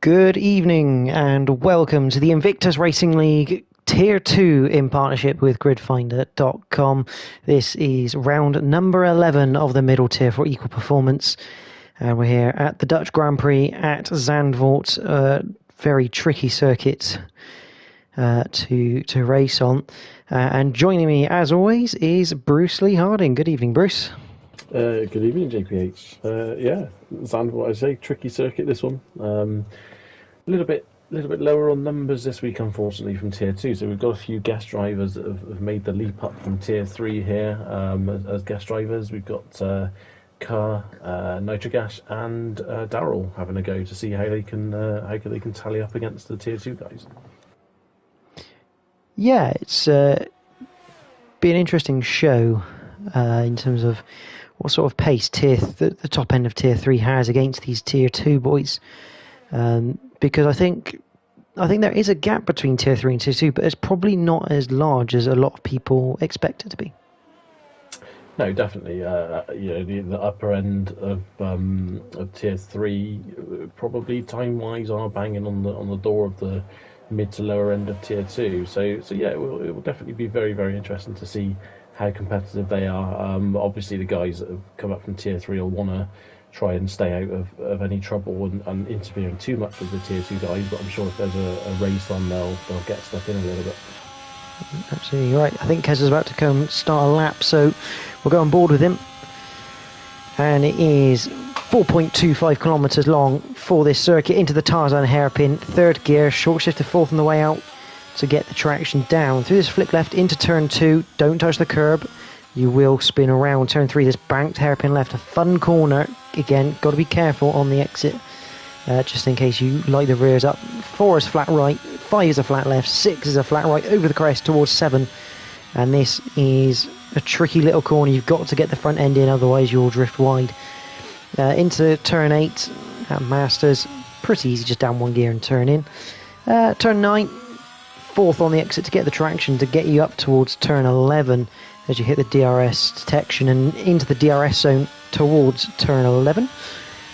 Good evening and welcome to the Invictus Racing League Tier 2 in partnership with gridfinder.com. This is round number 11 of the middle tier for equal performance. And we're here at the Dutch Grand Prix at Zandvoort, a very tricky circuit to race on. And joining me as always is Bruce Lee Harding. Good evening, Bruce. Good evening, JPH. Zandvoort, I say, tricky circuit this one. A little bit lower on numbers this week, unfortunately, from Tier 2. So we've got a few guest drivers that have made the leap up from Tier 3 here as guest drivers. We've got Car, Nitrogash, and Daryl having a go to see how they can tally up against the Tier 2 guys. Yeah, it's been an interesting show in terms of what sort of pace the top end of Tier 3 has against these Tier 2 boys. Because I think there is a gap between Tier 3 and Tier 2, but it's probably not as large as a lot of people expect it to be. No, definitely. The upper end of Tier 3 probably time-wise are banging on the door of the mid to lower end of Tier 2. So yeah, it will definitely be very, very interesting to see how competitive they are. Obviously, the guys that have come up from Tier 3 will want to try and stay out of any trouble and interfering too much with the Tier 2 guys, but I'm sure if there's a race on, they'll get stuck in a little bit. Absolutely right. I think Kez is about to come start a lap, so we'll go on board with him. And it is 4.25 kilometres long for this circuit into the Tarzan hairpin. Third gear, short shift to fourth on the way out to get the traction down. Through this flip left into turn 2. Don't touch the curb. You will spin around. Turn 3, this banked hairpin left, a fun corner. Again, got to be careful on the exit, just in case you light the rears up. 4 is flat right, 5 is a flat left, 6 is a flat right, over the crest towards 7. And this is a tricky little corner. You've got to get the front end in, otherwise you'll drift wide. Into turn 8 at Masters. Pretty easy, just down one gear and turn in. Turn 9, fourth on the exit to get the traction to get you up towards turn 11 as you hit the DRS detection and into the DRS zone towards turn 11.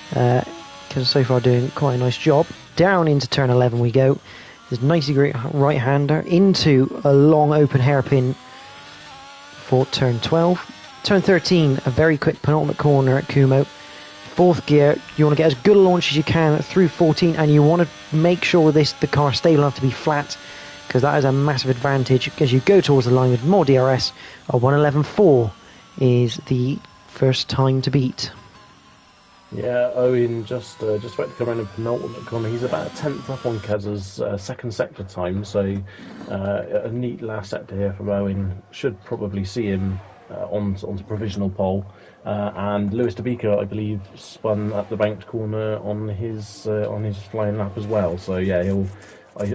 Because so far doing quite a nice job. Down into turn 11 we go. There's a 90 degree right hander into a long open hairpin for turn 12. Turn 13, a very quick penultimate corner at Kumo. Fourth gear, you want to get as good a launch as you can through 14, and you want to make sure the car is stable enough to be flat, because that is a massive advantage as you go towards the line with more DRS. A 1:11.4 is the first time to beat. Yeah, Owen just about to come around in penultimate corner. He's about a tenth up on Kez's second sector time, so a neat last sector here from Owen. Should probably see him onto provisional pole. And Lewis DeBeeker, I believe, spun up the banked corner on his flying lap as well. So yeah,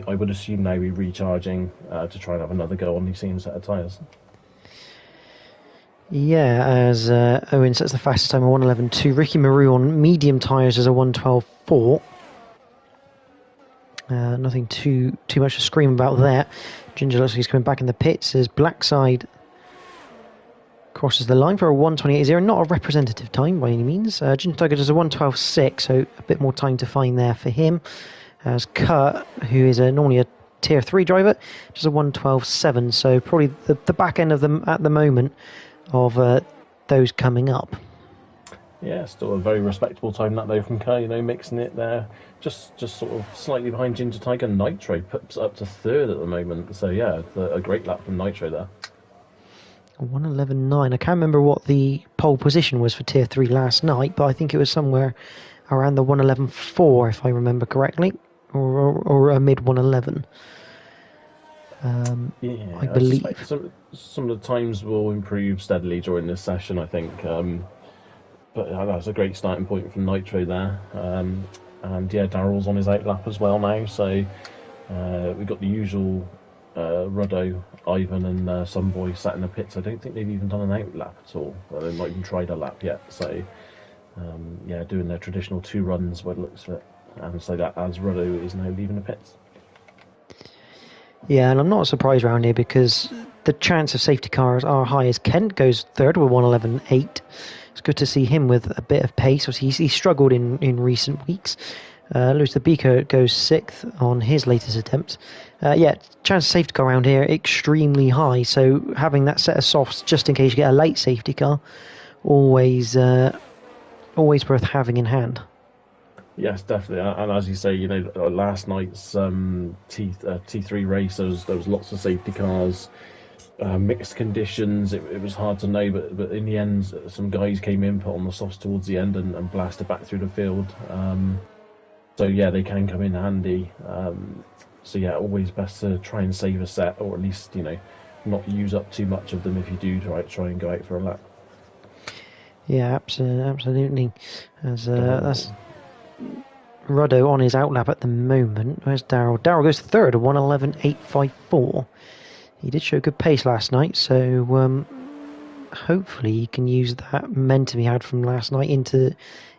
I would assume now he'll be recharging to try and have another go on the same set of tyres. Yeah, as Owen sets the fastest time of 1:11.2. Ricky Maru on medium tyres is a 1:12.4. Nothing too much to scream about there. Ginger looks like he's coming back in the pits as Blackside crosses the line for a 1:28.0. Not a representative time by any means. Ginger Tiger does a 1:12.6, so a bit more time to find there for him. As Kurt, who is normally a Tier 3 driver, does a 1:12.7, so probably the back end of them at the moment of those coming up. Yeah, still a very respectable time that though from Kurt, mixing it there. Just sort of slightly behind Ginger Tiger. Nitro puts up to third at the moment, so yeah, a great lap from Nitro there. 1:11.9. I can't remember what the pole position was for Tier 3 last night, but I think it was somewhere around the 1:11.4 if I remember correctly, or a mid 1:11. Yeah, I believe some of the times will improve steadily during this session, I think. But that's a great starting point from Nitro there. And yeah, Daryl's on his outlap as well now, so we've got the usual Ruddo, Ivan, and Sunboy sat in the pits. I don't think they've even done an outlap at all. They've not even tried a lap yet. So yeah, doing their traditional 2 runs by the looks of it. And so that as Ruddo is now leaving the pits. Yeah, and I'm not surprised around here because the chance of safety cars are high as Kent goes third with 1:11.8. It's good to see him with a bit of pace. Obviously, he struggled in recent weeks. Lewis the Beaker goes 6th on his latest attempt. Yeah, chance of safety car around here extremely high, so having that set of softs just in case you get a late safety car, always worth having in hand. Yes, definitely. And as you say, last night's T3 race, there was lots of safety cars, mixed conditions. It was hard to know, but in the end, some guys came in, put on the softs towards the end, and blasted back through the field. So yeah, they can come in handy. So yeah, always best to try and save a set, or at least not use up too much of them if you do try and go out for a lap. Yeah, absolutely. That's Ruddo on his outlap at the moment. Where's Daryl? Daryl goes 3rd at 1:11.854. He did show good pace last night, so hopefully he can use that momentum he had from last night into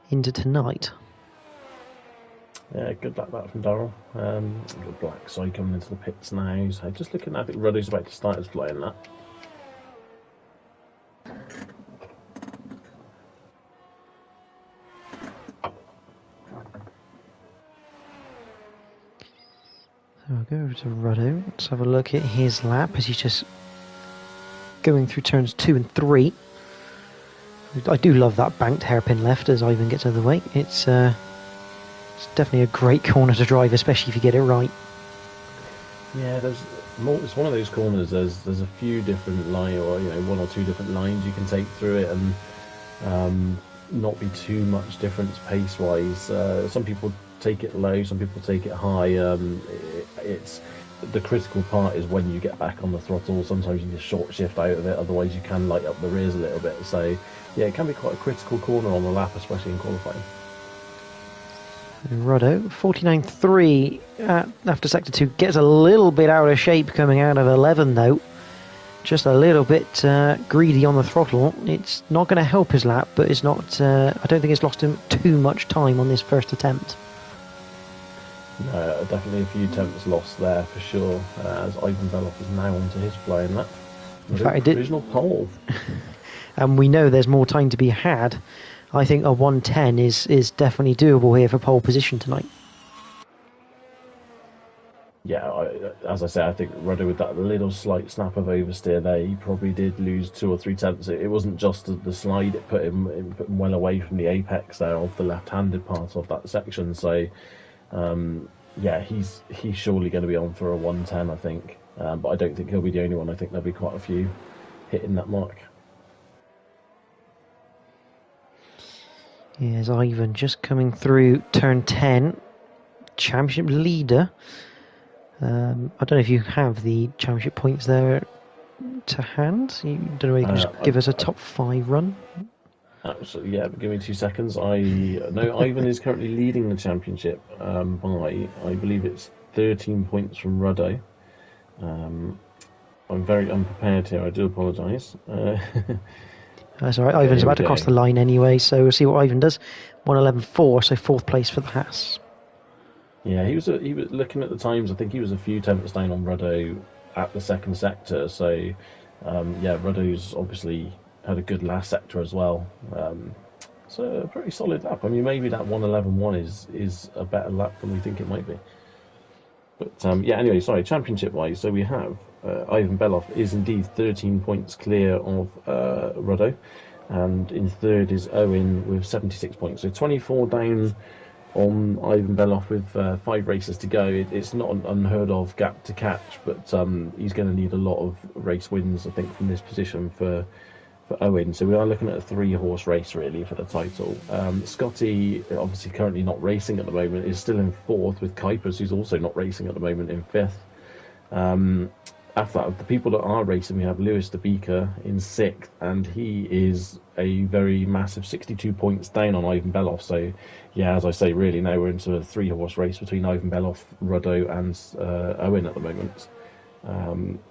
tonight. Yeah, good luck that from Darrell. The black side coming into the pits now. So just looking, I think Ruddo's about to start his flying lap. So we'll go over to Ruddo. Let's have a look at his lap as he's just going through turns 2 and 3. I do love that banked hairpin left as Ivan gets out of the way. It's definitely a great corner to drive, especially if you get it right. Yeah, it's one of those corners. There's a few different lines, or one or two different lines you can take through it, and not be too much difference pace wise. Some people take it low, some people take it high. It's the critical part is when you get back on the throttle. Sometimes you need to short shift out of it, otherwise you can light up the rears a little bit. So yeah, it can be quite a critical corner on the lap, especially in qualifying. Ruddo, 49.3 after sector 2, gets a little bit out of shape coming out of 11 though. Just a little bit greedy on the throttle. It's not going to help his lap, but it's not. I don't think it's lost him too much time on this first attempt. No, definitely a few attempts lost there for sure, as Ivan Beloff is now onto his flying lap. In fact, it did. Provisional pole. And we know there's more time to be had. I think a 110 is definitely doable here for pole position tonight. Yeah, as I say, I think Ruddo with that little slight snap of oversteer there, he probably did lose 2 or 3 tenths. It wasn't just the slide; it put him well away from the apex there of the left-handed part of that section. So, yeah, he's surely going to be on for a 110, I think. But I don't think he'll be the only one. I think there'll be quite a few hitting that mark. Here's Ivan just coming through turn 10, championship leader. I don't know if you have the championship points there to hand. You don't know if you can just give us a top 5 run. Absolutely, yeah. But give me 2 seconds. I know Ivan is currently leading the championship by, I believe it's 13 points from Ruddo. I'm very unprepared here. I do apologise. That's all right. Ivan's about to cross the line anyway, so we'll see what Ivan does. 1:11.4, so 4th place for the Haas. Yeah, he was looking at the times. I think he was a few tenths down on Ruddo at the second sector. So, yeah, Ruddo's obviously had a good last sector as well. So a pretty solid lap. I mean, maybe that 1:11.1 is a better lap than we think it might be. But yeah, anyway, sorry. Championship wise, so we have Ivan Beloff is indeed 13 points clear of Ruddo, and in 3rd is Owen with 76 points. So 24 down on Ivan Beloff with 5 races to go. It's not an unheard of gap to catch, but he's going to need a lot of race wins, I think, from this position for Owen. So we are looking at a 3-horse race really for the title. Scotty, obviously currently not racing at the moment, is still in 4th with Kuipers, who's also not racing at the moment, in 5th. After that, the people that are racing, we have Lewis the Beaker in 6th, and he is a very massive 62 points down on Ivan Beloff. So yeah, as I say, really now we're into a 3-horse race between Ivan Beloff, Ruddo and Owen at the moment.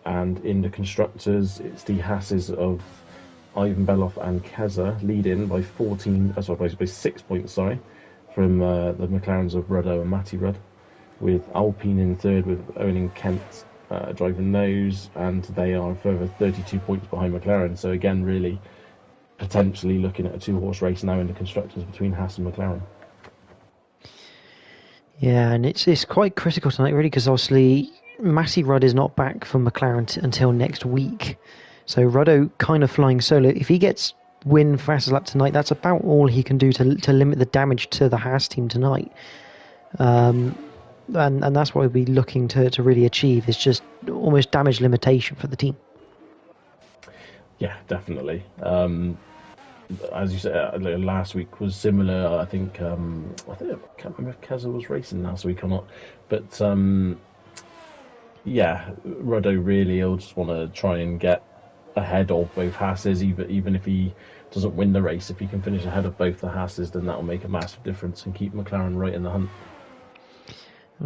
And in the constructors, it's the Hasses of Ivan Beloff and Keza leading by 6 points, from the McLarens of Ruddo and Matty Rudd, with Alpine in 3rd with Owen and Kent driving those, and they are a further 32 points behind McLaren. So again, really potentially looking at a 2-horse race now in the constructors between Haas and McLaren. Yeah, and it's quite critical tonight, really, because obviously Matty Rudd is not back from McLaren until next week. So Ruddo kind of flying solo. If he gets win fastest lap tonight, that's about all he can do to limit the damage to the Haas team tonight. And that's what we'll be looking to really achieve. It's just almost damage limitation for the team. Yeah, definitely. As you said, last week was similar. I think I can't remember if Keza was racing last week or not, but yeah, Ruddo really will just want to try and get ahead of both Hasses, even if he doesn't win the race. If he can finish ahead of both the Hasses, then that will make a massive difference and keep McLaren right in the hunt.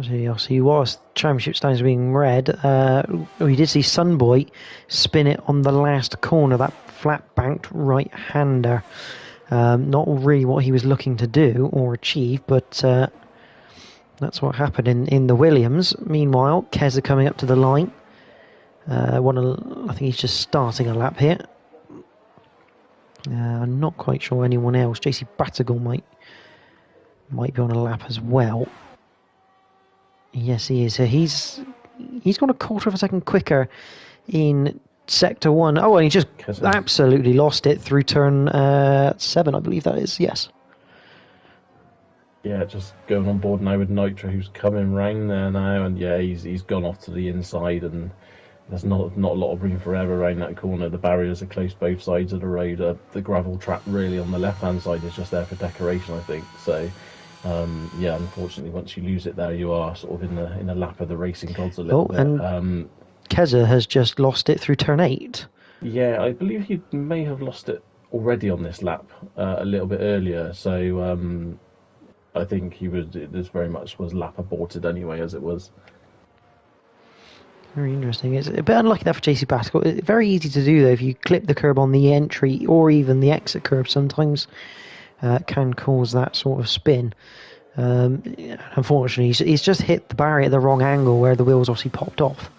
So whilst championship standings are being read, we did see Sunboy spin it on the last corner, that flat banked right-hander. Not really what he was looking to do or achieve, but that's what happened in the Williams. Meanwhile, Keza coming up to the line. I think he's just starting a lap here. I'm not quite sure anyone else. JC Batagol might be on a lap as well. Yes, he is. So he's gone a quarter of a second quicker in Sector 1. Oh, and he just absolutely lost it through turn 7, I believe that is. Yes. Yeah, just going on board now with Nitro, who's coming round there now, and yeah, he's gone off to the inside, and there's not a lot of room for error around that corner. The barriers are close both sides of the road. The gravel trap really on the left-hand side is just there for decoration, I think. So. Yeah, unfortunately, once you lose it there, you are sort of in a lap of the racing gods a little bit. And Keza has just lost it through turn 8. Yeah, I believe he may have lost it already on this lap a little bit earlier. So I think this very much was lap aborted anyway, as it was. Very interesting. It's a bit unlucky that for JC Pascal. It's very easy to do, though, if you clip the curb on the entry or even the exit curb sometimes. Can cause that sort of spin. Unfortunately, he's just hit the barrier at the wrong angle where the wheels obviously popped off.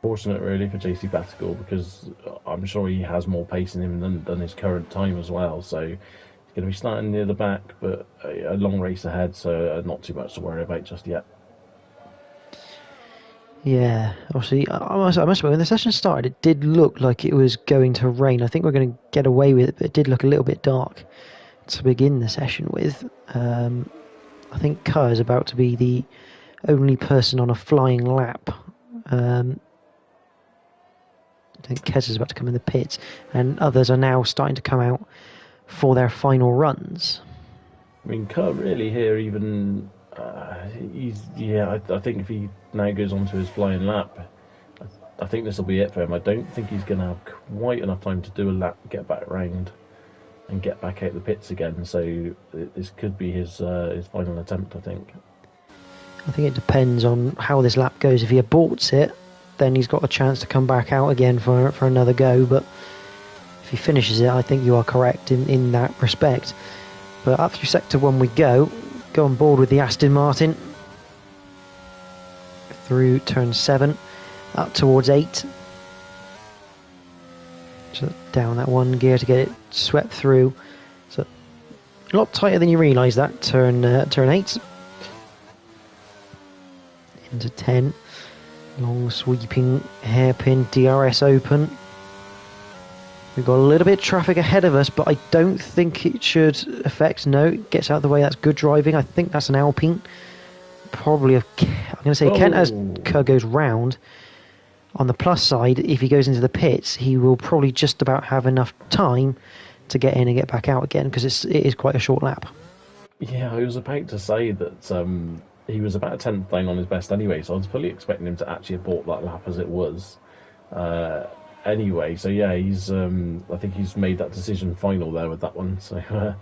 Fortunate really for JC Batagol, because I'm sure he has more pace in him than his current time as well. So he's going to be starting near the back, but a long race ahead, so not too much to worry about just yet. Yeah, obviously, I must admit, when the session started, it did look like it was going to rain. I think we're going to get away with it, but it did look a little bit dark to begin the session with. I think Kerr is about to be the only person on a flying lap. I think Kez is about to come in the pits, and others are now starting to come out for their final runs. I mean, Kerr really here even... I think if he now goes on to his flying lap, I think this will be it for him. I don't think he's going to have quite enough time to do a lap, get back round, and get back out the pits again. So this could be his final attempt, I think. I think it depends on how this lap goes. If he aborts it, then he's got a chance to come back out again for another go. But if he finishes it, I think you are correct in that respect. But up through Sector 1 we go on board with the Aston Martin through turn 7 up towards 8, so down that one gear to get it swept through. So a lot tighter than you realise that turn 8 into 10, long sweeping hairpin DRS open. We've got a little bit of traffic ahead of us, but I don't think it should affect. No, it gets out of the way. That's good driving. I think that's an Alpine. Probably, I'm going to say Kent, as Kerr goes round. On the plus side, if he goes into the pits, he will probably just about have enough time to get in and get back out again, because it is quite a short lap. Yeah, I was about to say that he was about a tenth down on his best anyway, so I was fully expecting him to actually abort that lap as it was. Anyway, so yeah, I think he's made that decision final there with that one. So yeah,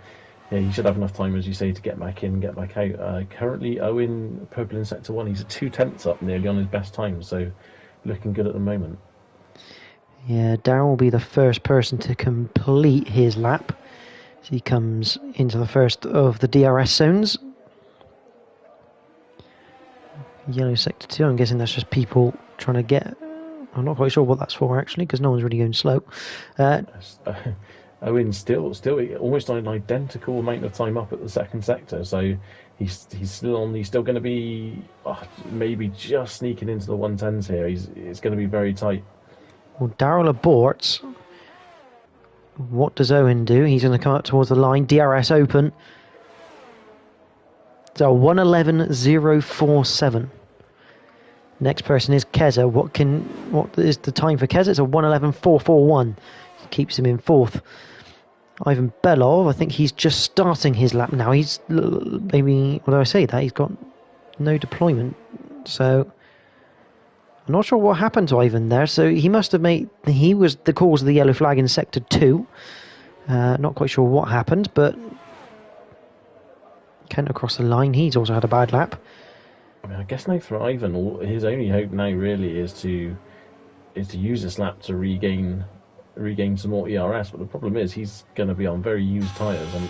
he should have enough time, as you say, to get back in, get back out. Currently, Owen purple in Sector 1. He's 2/10 up, nearly on his best time. So looking good at the moment. Yeah, Darren will be the first person to complete his lap. So he comes into the first of the DRS zones. Yellow Sector 2. I'm guessing that's just people trying to get... I'm not quite sure what that's for, actually, because no one's really going slow. Owen's still almost an identical amount of time up at the second sector, so he's still going to be maybe just sneaking into the 110s here. It's going to be very tight. Well, Daryl aborts. What does Owen do? He's going to come up towards the line. DRS open. So 1:11.047. Next person is Keza. What is the time for Keza? It's a 1:11.441. Keeps him in fourth. Ivan Belov, I think he's just starting his lap now. He's maybe, although I say that, he's got no deployment. So I'm not sure what happened to Ivan there. So he must have he was the cause of the yellow flag in sector 2. Not quite sure what happened, but Kent across the line. He's also had a bad lap. I mean, I guess now for Ivan, his only hope now really is to use this lap to regain some more ERS. But the problem is he's going to be on very used tyres, and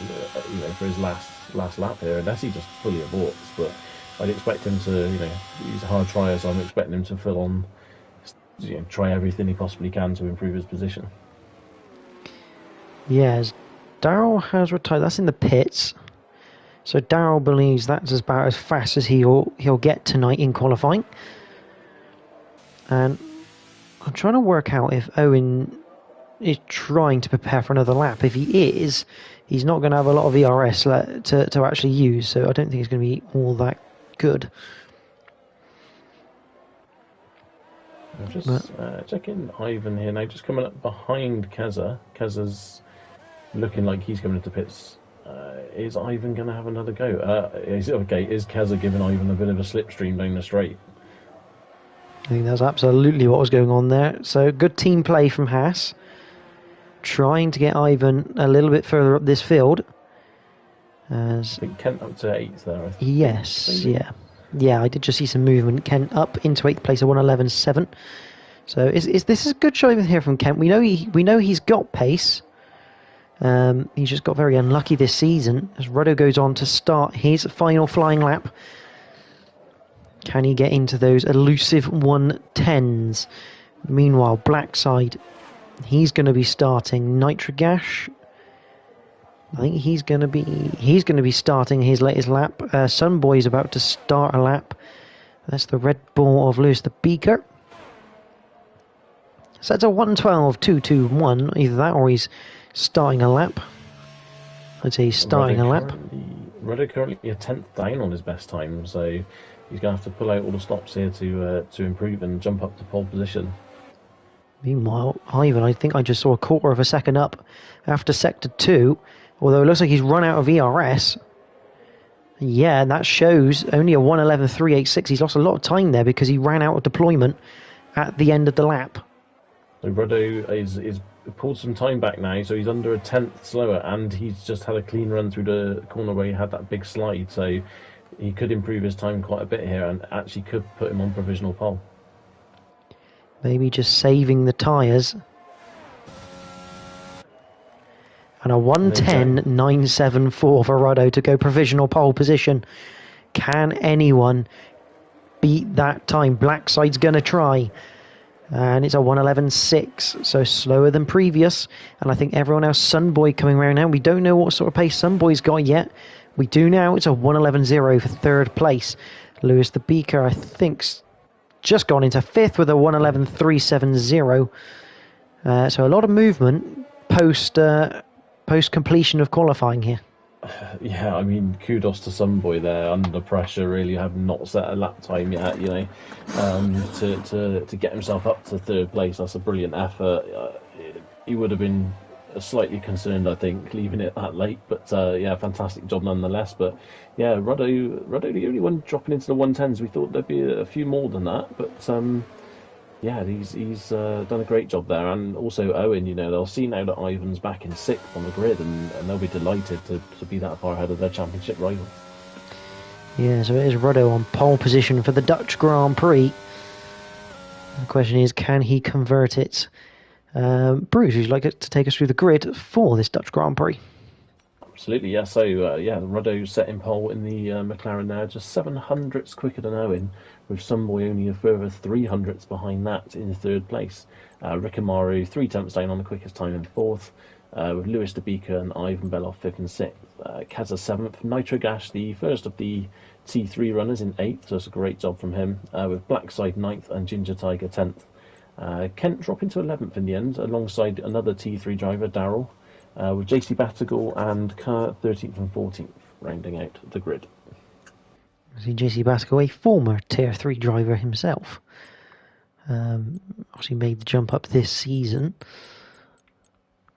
for his last lap here, unless he just fully aborts. But I'd expect him to, he's a hard trier, so I'm expecting him to full on, try everything he possibly can to improve his position. Yes, Daryl has retired. That's in the pits. So Daryl believes that's about as fast as he'll get tonight in qualifying. And I'm trying to work out if Owen is trying to prepare for another lap. If he is, he's not going to have a lot of ERS to actually use. So I don't think it's going to be all that good. I'm just checking Ivan here now. Just coming up behind Keza. Keza's looking like he's coming into pits. Is Ivan going to have another go? Is Keza giving Ivan a bit of a slipstream down the straight? I think that's absolutely what was going on there. So good team play from Haas. Trying to get Ivan a little bit further up this field. I think Kent up to 8th there. I think. Yes, yeah. Yeah, I did just see some movement. Kent up into 8th place at 1:11.7. So this is a good showing here from Kent. We know he's got pace. He's just got very unlucky this season as Ruddo goes on to start his final flying lap. Can he get into those elusive 110s? Meanwhile, Blackside, he's going to be starting Nitrogash. I think he's going to be starting his latest lap. Sunboy's about to start a lap. That's the Red Bull of Lewis the Beaker. So that's a 1:12.221. Either that or he's starting a lap. I'd say he's starting a lap. Ruddo currently a 10th down on his best time, so he's going to have to pull out all the stops here to improve and jump up to pole position. Meanwhile, Ivan, I think I just saw a quarter of a second up after sector 2, although it looks like he's run out of ERS. Yeah, and that shows only a 1:11.386. He's lost a lot of time there because he ran out of deployment at the end of the lap. So Ruddo is pulled some time back now, so he's under a 10th slower, and he's just had a clean run through the corner where he had that big slide, so he could improve his time quite a bit here and actually could put him on provisional pole. Maybe just saving the tyres. And a 1:10.974 for Ruddo to go provisional pole position. Can anyone beat that time? Blackside's going to try. And it's a 1:11.6, so slower than previous. And I think everyone else, Sunboy coming around now. We don't know what sort of pace Sunboy's got yet. We do now. It's a 1:11.0 for third place. Lewis the Beaker, I think, just gone into fifth with a 1:11.370. So a lot of movement post completion of qualifying here. Yeah, I mean, kudos to Sunboy there. Under pressure, really have not set a lap time yet. To get himself up to third place, that's a brilliant effort. He would have been slightly concerned, I think, leaving it that late. But fantastic job nonetheless. But yeah, Ruddo the only one dropping into the 110s. We thought there'd be a few more than that, but he's done a great job there. And also Owen, they'll see now that Ivan's back in 6th on the grid, and they'll be delighted to be that far ahead of their championship rival. Yeah, so it is Ruddo on pole position for the Dutch Grand Prix. The question is, can he convert it? Bruce, would you like to take us through the grid for this Dutch Grand Prix? Absolutely, yeah. So, Ruddo set in pole in the McLaren now, just 700ths quicker than Owen, with Sunboy only a further 300ths behind that in third place. Rick Amaru 3 tenths down on the quickest time in fourth. with Lewis De Beeker and Ivan Beloff 5th and 6th. Kazza 7th. Nitro Gash, the first of the T3 runners, in 8th, so it's a great job from him, with Blackside 9th and Ginger Tiger 10th. Kent dropping to 11th in the end, alongside another T3 driver, Darrell, with JC Battigal and Kerr 13th and 14th, rounding out the grid. See JC Battigal, a former Tier 3 driver himself. Obviously made the jump up this season,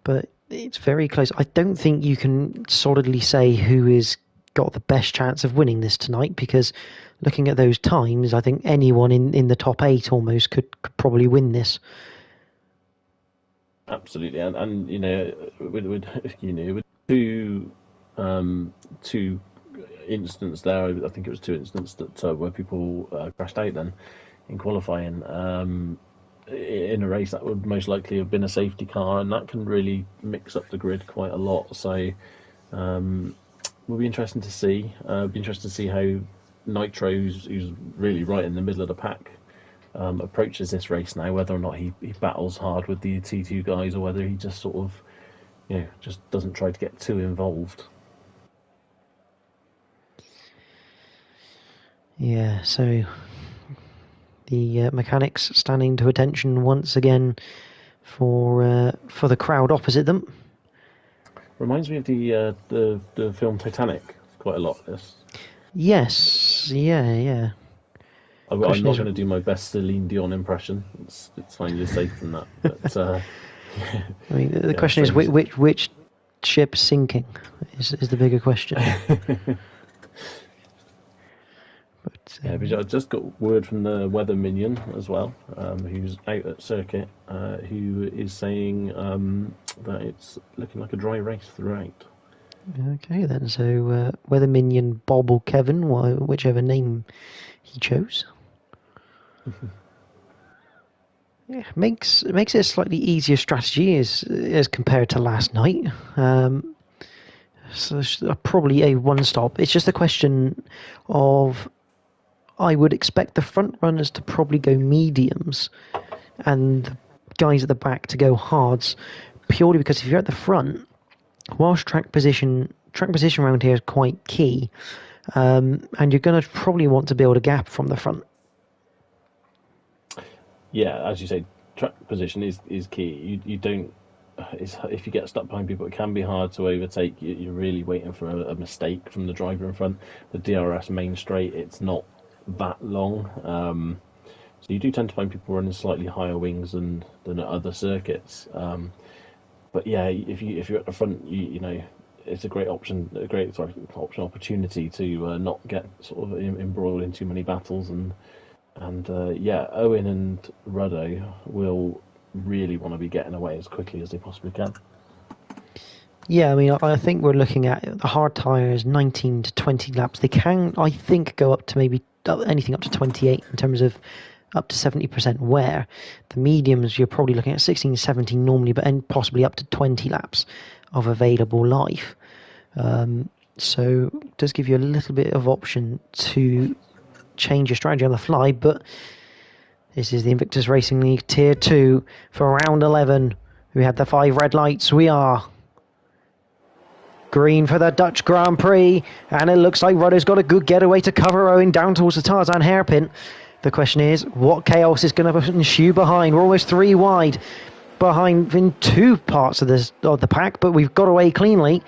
but it's very close. I don't think you can solidly say who is got the best chance of winning this tonight, because looking at those times, I think anyone in the top 8 almost could probably win this. Absolutely, and you know, with two incidents there, I think it was 2 incidents that where people crashed out then in qualifying in a race that would most likely have been a safety car, and that can really mix up the grid quite a lot. So will be interesting to see. Be interesting to see how Nitro, who's really right in the middle of the pack, approaches this race now. Whether or not he battles hard with the T2 guys, or whether he just sort of, just doesn't try to get too involved. Yeah. So the mechanics standing to attention once again for the crowd opposite them. Reminds me of the film Titanic quite a lot. This. Yes. Yeah. I'm not going to do my best Celine Dion impression. It's finally safe from that. But I mean, the question is which ship's sinking is the bigger question. But I just got word from the weather minion as well, who's out at circuit, who is saying that it's looking like a dry race throughout. Okay then, so weather minion Bob or Kevin, whichever name he chose. Yeah, makes it a slightly easier strategy as compared to last night. So probably a one-stop. It's just a question of, I would expect the front runners to probably go mediums and the guys at the back to go hards, purely because if you're at the front, whilst track position around here is quite key, and you're going to probably want to build a gap from the front. Yeah, as you say, track position is key. You don't. If you get stuck behind people, it can be hard to overtake. You're really waiting for a mistake from the driver in front. The DRS main straight, it's not that long, so you do tend to find people running slightly higher wings than at other circuits. But yeah, if you're at the front, you know, it's a great opportunity to not get sort of embroiled in too many battles, and Owen and Ruddo will really want to be getting away as quickly as they possibly can. Yeah, I mean, I think we're looking at the hard tyres, 19 to 20 laps. They can, I think, go up to maybe anything up to 28 in terms of up to 70% wear. The mediums, you're probably looking at 16, 17 normally, and possibly up to 20 laps of available life. So it does give you a little bit of option to change your strategy on the fly, but this is the Invictus Racing League Tier 2 for round 11. We had the 5 red lights. We are green for the Dutch Grand Prix, and it looks like Ruddo's got a good getaway to cover Owen down towards the Tarzan hairpin. The question is, what chaos is going to ensue behind? We're almost 3 wide behind in 2 parts of the pack, but we've got away cleanly.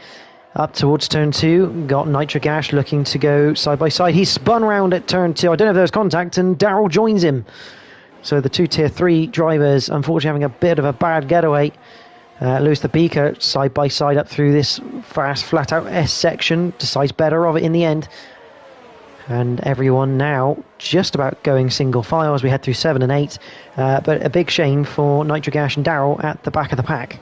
Up towards turn 2, got Nitro Gash looking to go side by side. He's spun round at turn 2. I don't know if there's contact, and Darrell joins him. So the 2 Tier 3 drivers, unfortunately, having a bit of a bad getaway. Lewis the Beaker side by side up through this fast, flat out S section, decides better of it in the end. And everyone now just about going single file as we head through 7 and 8. But a big shame for Nitro Gash and Darrell at the back of the pack.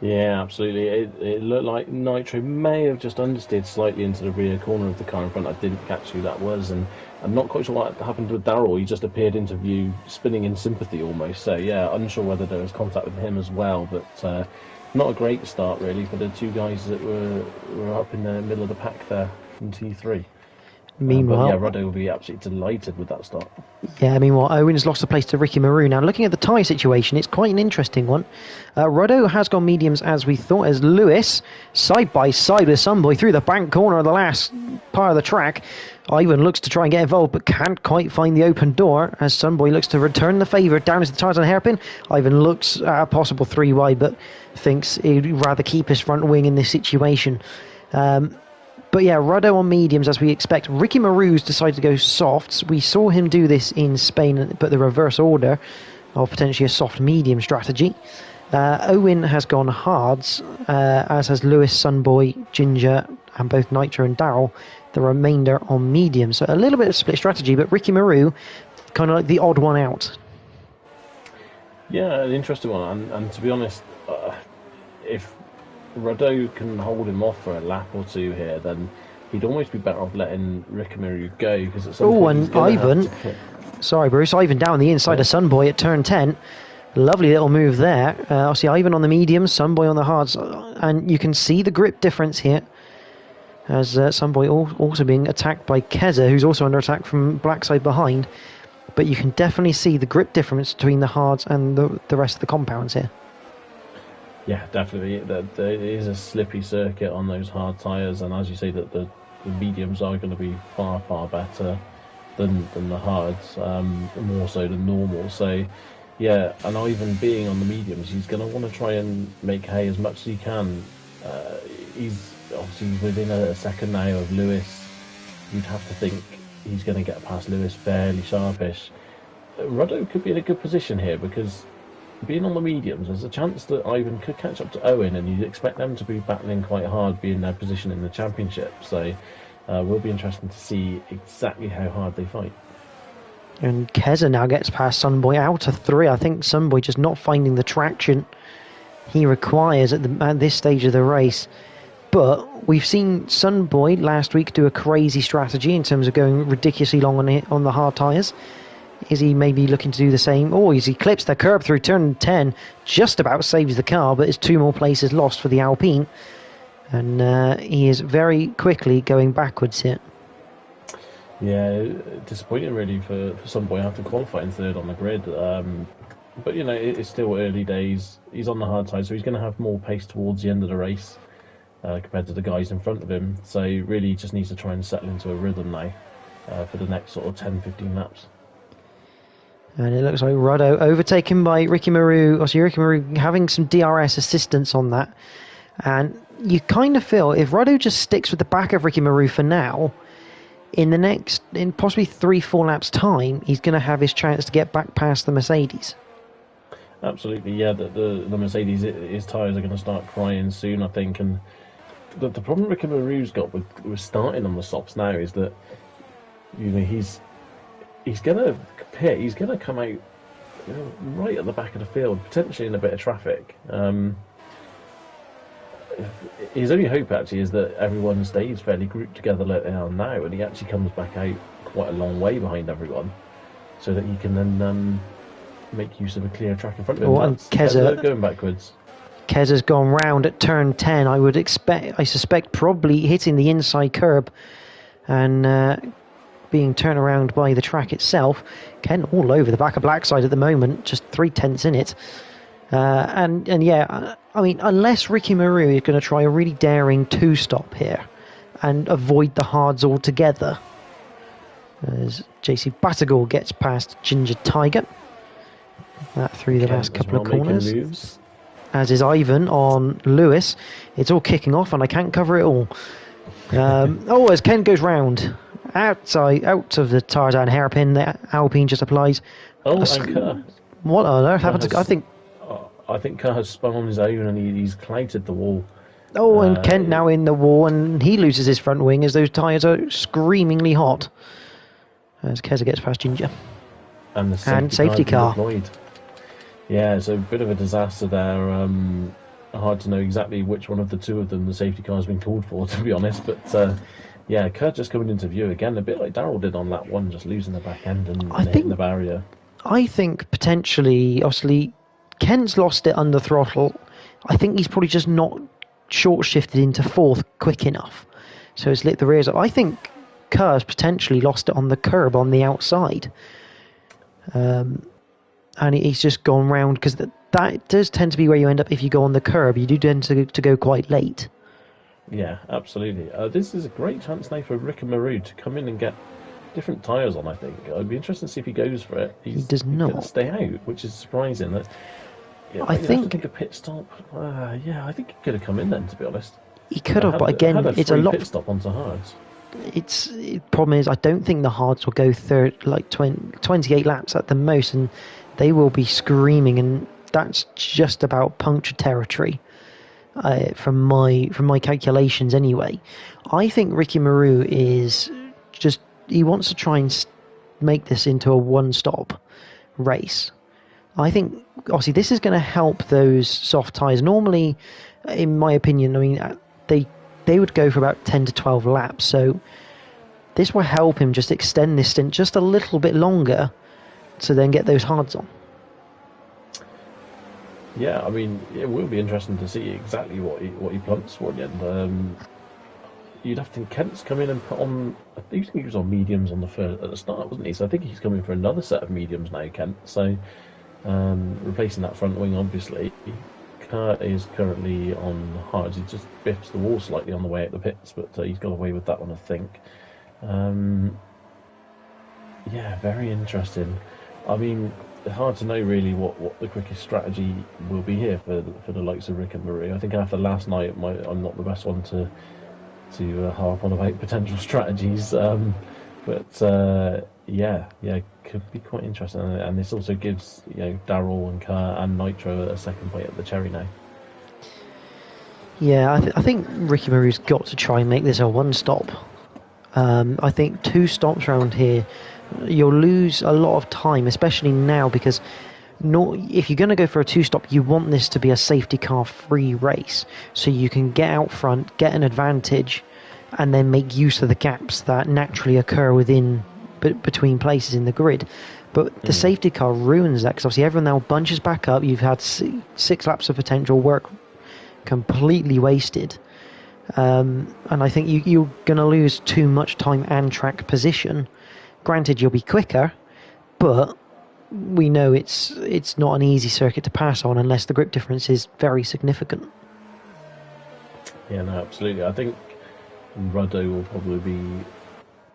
Yeah, absolutely. It looked like Nitro may have just understeered slightly into the rear corner of the car in front. I didn't catch who that was, and I'm not quite sure what happened with Darrell. He just appeared into view, spinning in sympathy almost. So yeah, unsure whether there was contact with him as well. But not a great start really for the 2 guys that were up in the middle of the pack there in T3. Meanwhile, but yeah, Roddo will be absolutely delighted with that start. Yeah, meanwhile, Owen's lost the place to Ricky Maroon. Now, looking at the tyre situation, it's quite an interesting one. Roddo has gone mediums as we thought, as Lewis, side by side with Sunboy through the bank corner of the last part of the track. Ivan looks to try and get involved, but can't quite find the open door, as Sunboy looks to return the favour down to the tyres on hairpin. Ivan looks at a possible 3 wide, but thinks he'd rather keep his front wing in this situation. But yeah, Roddo on mediums as we expect. Ricky Maroons decided to go softs. We saw him do this in Spain, but the reverse order of potentially a soft medium strategy. Owen has gone hards, as has Lewis, Sunboy, Ginger, and both Nitro and Daryl. The remainder on medium. So a little bit of split strategy, but Ricky Maroon, kind of like the odd one out. Yeah, an interesting one. And to be honest, if Roddo can hold him off for a lap or two here, then he'd almost be better off letting Rikimaru go, because at some point and Ivan, sorry Bruce, Ivan down the inside of Sunboy at turn 10. Lovely little move there. Obviously Ivan on the mediums, Sunboy on the hards, and you can see the grip difference here, as Sunboy also being attacked by Keza, who's also under attack from black side behind. But you can definitely see the grip difference between the hards and the rest of the compounds here. Yeah, definitely. There is a slippy circuit on those hard tyres, and as you say, that the mediums are going to be far, far better than the hards, more so than normal. So, yeah, and Ivan being on the mediums, he's going to want to try and make hay as much as he can. He's obviously within a second now of Lewis. You'd have to think he's going to get past Lewis fairly sharpish. Roddo could be in a good position here, because being on the mediums, there's a chance that Ivan could catch up to Owen, and you'd expect them to be battling quite hard, being their position in the championship. So will be interesting to see exactly how hard they fight. And Keza now gets past Sunboy out of 3. I think Sunboy just not finding the traction he requires at this stage of the race. But we've seen Sunboy last week do a crazy strategy in terms of going ridiculously long on the hard tyres. Is he maybe looking to do the same? Or as he clips the curb through turn 10, just about saves the car, but it's 2 more places lost for the Alpine. And he is very quickly going backwards here. Yeah, disappointing really for Sunboy after qualifying 3rd on the grid. But, you know, it's still early days. He's on the hard side, so he's going to have more pace towards the end of the race compared to the guys in front of him. So he really just needs to try and settle into a rhythm now for the next sort of 10-15 laps. And it looks like Roddo overtaken by Ricky Maru. Obviously, Ricky Maru having some DRS assistance on that. And you kind of feel if Roddo just sticks with the back of Ricky Maru for now, in possibly 3-4 laps time, he's going to have his chance to get back past the Mercedes. Absolutely, yeah. The Mercedes, his tyres are going to start crying soon, I think. And the problem Ricky Maru's got with starting on the softs now is that, you know, he's going to pit. He's going to come out, you know, right at the back of the field, potentially in a bit of traffic. His only hope actually is that everyone stays fairly grouped together like they are now, and he actually comes back out quite a long way behind everyone, so that he can then make use of a clear track in front of him. And Keza going backwards. Keza's gone round at turn 10. I suspect probably hitting the inside curb and being turned around by the track itself. Ken all over the back of Blackside at the moment, just 3/10 in it. And yeah, I mean, unless Ricky Maru is going to try a really daring 2-stop here and avoid the hards altogether, as JC Batagor gets past Ginger Tiger through the last couple of corners. As is Ivan on Lewis. It's all kicking off and I can't cover it all. As Ken goes round out of the Tarzan hairpin, the Alpine just applies. And Kerr. What on earth happened to... I think Kerr has spun on his own and he's clouted the wall. And Kent now in the wall, and he loses his front wing as those tyres are screamingly hot. As Keza gets past Ginger. And the safety car. Deployed. Yeah, it's a bit of a disaster there. Hard to know exactly which one of the two of them the safety car has been called for, to be honest. But yeah, Kurt just coming into view again, a bit like Daryl did on lap 1, just losing the back end and hitting the barrier. I think potentially, obviously, Ken's lost it under throttle. I think he's probably just not short shifted into 4th quick enough. So it's lit the rears up. I think Kerr's potentially lost it on the curb on the outside. And he's just gone round, because that does tend to be where you end up if you go on the curb. You do tend to go quite late. Yeah, absolutely. This is a great chance now for Rick and Maru to come in and get different tyres on, I think. I'd be interested to see if he goes for it. He does He's not. going to stay out, which is surprising. I think a pit stop. I think he could have come in then, to be honest. He could have, but again, it's a lot. Pit stop onto hards. The problem is, I don't think the hards will go 28 laps at the most, and they will be screaming, and that's just about puncture territory. From my calculations anyway. I think Ricky Maru he wants to try and make this into a one-stop race. I think, obviously, this is going to help those soft tyres. Normally, in my opinion, I mean, they would go for about 10 to 12 laps, so this will help him just extend this stint just a little bit longer to then get those hards on. Yeah, I mean, it will be interesting to see exactly what he plumps for at the end. You'd have to think Kent's come in and put on. I think he was on mediums on at the start, wasn't he? So I think he's coming for another set of mediums now, Kent. So replacing that front wing, obviously. Kurt is currently on hards. He just biffs the wall slightly on the way at the pits, but he's got away with that one, I think. Yeah, very interesting. I mean, it's hard to know really what the quickest strategy will be here for the likes of Rick and Marie. I think after last night, I'm not the best one to harp on about potential strategies. Yeah, could be quite interesting, and this also gives Darrell and Kerr and Nitro a second bite at the cherry now. Yeah, I think Ricky Maru's got to try and make this a one-stop. I think 2 stops around here, you'll lose a lot of time, especially now, because if you're going to go for a 2-stop, you want this to be a safety car free race, so you can get out front, get an advantage, and then make use of the gaps that naturally occur between places in the grid. But the safety car ruins that, because obviously everyone now bunches back up. You've had 6 laps of potential work completely wasted. And I think you're going to lose too much time and track position. Granted, you'll be quicker, but we know it's not an easy circuit to pass on unless the grip difference is very significant. Yeah, no, absolutely. I think Ruddo will probably be,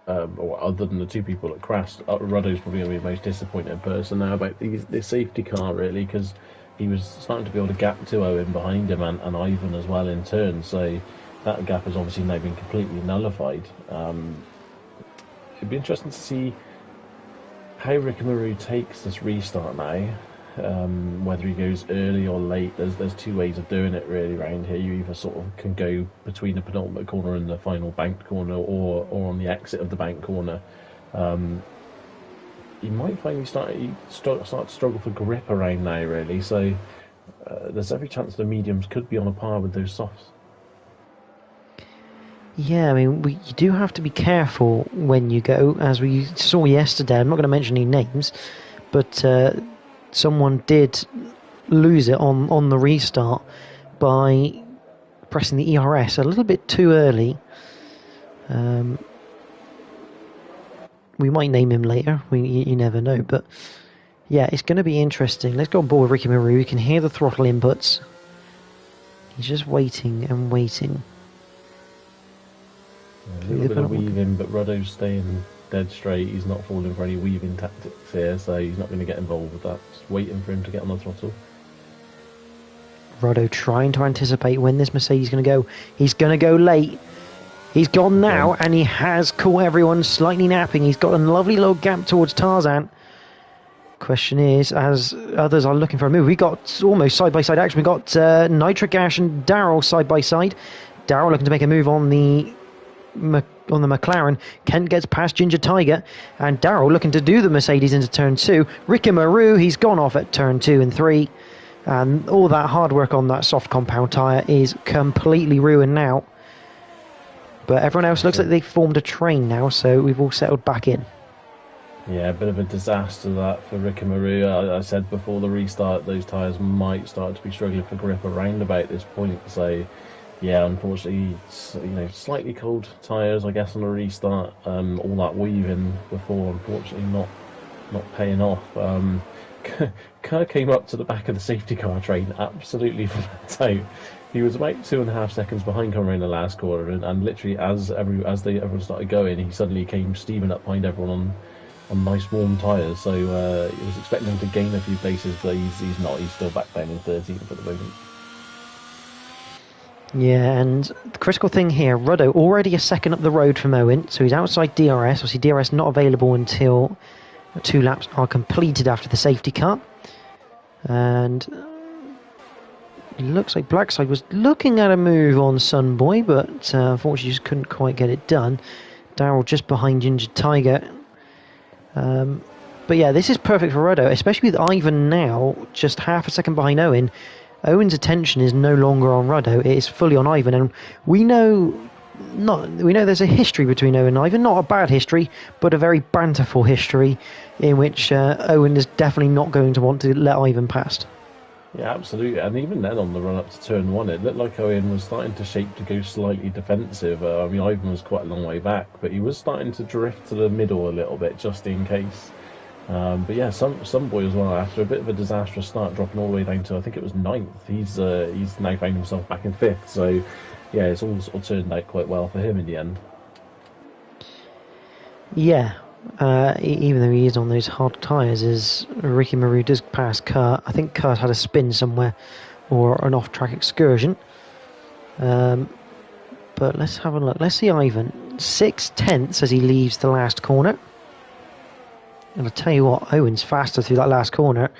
or other than the 2 people that crashed, Ruddo's probably going to be the most disappointed person now about this safety car, really, because he was starting to be able to gap 2 Owen behind him and Ivan as well in turn, so that gap has obviously now been completely nullified. It'd be interesting to see how Rick Maru takes this restart now, whether he goes early or late. There's 2 ways of doing it really around here. You either sort of can go between the penultimate corner and the final banked corner, or on the exit of the banked corner. You might find you start to struggle for grip around now really, so there's every chance the mediums could be on a par with those softs. Yeah, I mean, you do have to be careful when you go, as we saw yesterday. I'm not going to mention any names, but someone did lose it on the restart by pressing the ERS a little bit too early. We might name him later. You never know, but yeah, it's going to be interesting. Let's go on board with Ricky Maru. You can hear the throttle inputs. He's just waiting and waiting. A little bit of weaving, but Ruddo's staying dead straight. He's not falling for any weaving tactics here, so he's not going to get involved with that. Just waiting for him to get on the throttle. Ruddo trying to anticipate when this Mercedes is going to go. He's going to go late. He's gone now, and he has caught everyone slightly napping. He's got a lovely little gap towards Tarzan. Question is, as others are looking for a move, we got almost side-by-side action. We got Nitric Ash and Darrell side-by-side. Darrell looking to make a move on the McLaren. Kent gets past Ginger Tiger, and Darrell looking to do the Mercedes into turn 2. Ricky Maru, he's gone off at turn 2 and 3, and all that hard work on that soft compound tyre is completely ruined now. But everyone else looks like they've formed a train now, so we've all settled back in. Yeah, a bit of a disaster that for Ricky Maru. I said before the restart, those tyres might start to be struggling for grip around about this point, so Yeah, unfortunately, slightly cold tyres, I guess, on the restart. All that weaving before, unfortunately, not paying off. Kerr came up to the back of the safety car train, absolutely flat out. He was about 2.5 seconds behind coming in the last corner, and literally as everyone started going, he suddenly came steaming up behind everyone on nice warm tyres. So he was expecting him to gain a few places, but he's not. He's still back down in 13th at the moment. Yeah, and the critical thing here, Ruddo already a second up the road from Owen, so he's outside DRS. Obviously, DRS not available until 2 laps are completed after the safety car. And it looks like Blackside was looking at a move on Sunboy, but unfortunately just couldn't quite get it done. Daryl just behind Ginger Tiger. But yeah, this is perfect for Ruddo, especially with Ivan now just half a second behind Owen. Owen's attention is no longer on Ruddo, it is fully on Ivan, and we know there's a history between Owen and Ivan, not a bad history, but a very banterful history in which Owen is definitely not going to want to let Ivan past. Yeah, absolutely. And even then, on the run up to turn 1, it looked like Owen was starting to shape to go slightly defensive. I mean, Ivan was quite a long way back, but he was starting to drift to the middle a little bit, just in case. But yeah, some boy as well, after a bit of a disastrous start, dropping all the way down to, I think it was 9th, he's now found himself back in 5th. So yeah, it's all sort of turned out quite well for him in the end. Yeah, even though he is on those hard tyres, as Ricky Maru does pass Kurt. I think Kurt had a spin somewhere or an off-track excursion. But let's have a look. Let's see Ivan. 6/10 as he leaves the last corner. And I'll tell you what, Owen's faster through that last corner.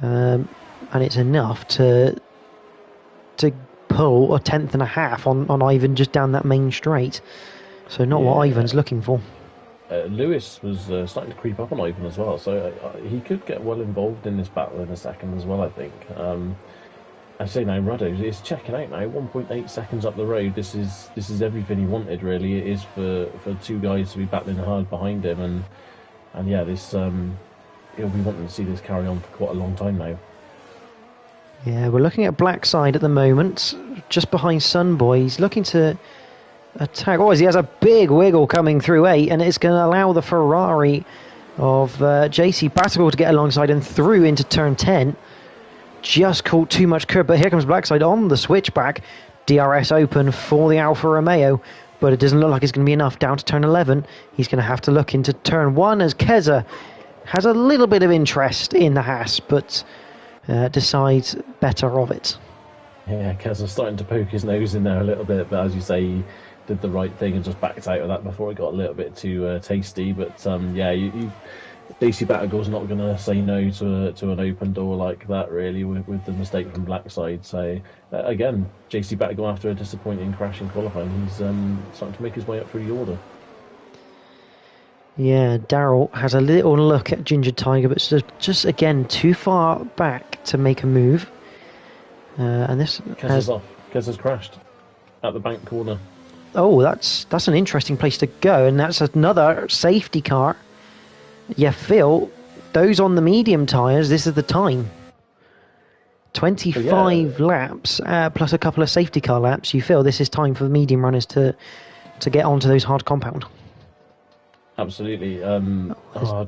And it's enough to pull a 1/10.5 on Ivan just down that main straight. So not what Ivan's looking for. Lewis was starting to creep up on Ivan as well, so he could get well involved in this battle in a second as well, I think. I say now, Ruddo is checking out now, 1.8 seconds up the road. This is everything he wanted, really. It is for 2 guys to be battling hard behind him, and yeah, this he'll be wanting to see this carry on for quite a long time now. Yeah, we're looking at Blackside at the moment, just behind Sunboy. He's looking to attack. Oh, he has a big wiggle coming through 8, and it's going to allow the Ferrari of JC Battigal to get alongside and through into turn 10. Just caught too much curb, but here comes Blackside on the switchback. DRS open for the Alfa Romeo, but it doesn't look like it's going to be enough. Down to turn 11, he's going to have to look into turn 1 as Keza has a little bit of interest in the Haas, but decides better of it. Yeah, Keza's starting to poke his nose in there a little bit, but as you say, he did the right thing and just backed out of that before it got a little bit too tasty. But yeah, DC Battigal's not going to say no to an open door like that, really, with the mistake from Blackside. So again, JC Battigal, after a disappointing crash in qualifying, he's starting to make his way up through the order. Yeah, Daryl has a little look at Ginger Tiger, but just again too far back to make a move. And this Keza's off. Keza's crashed at the bank corner. Oh, that's an interesting place to go, and that's another safety car. Yeah, Phil, those on the medium tyres, this is the time. 25 laps plus a couple of safety car laps. You feel this is time for the medium runners to get onto those hard compound. Absolutely.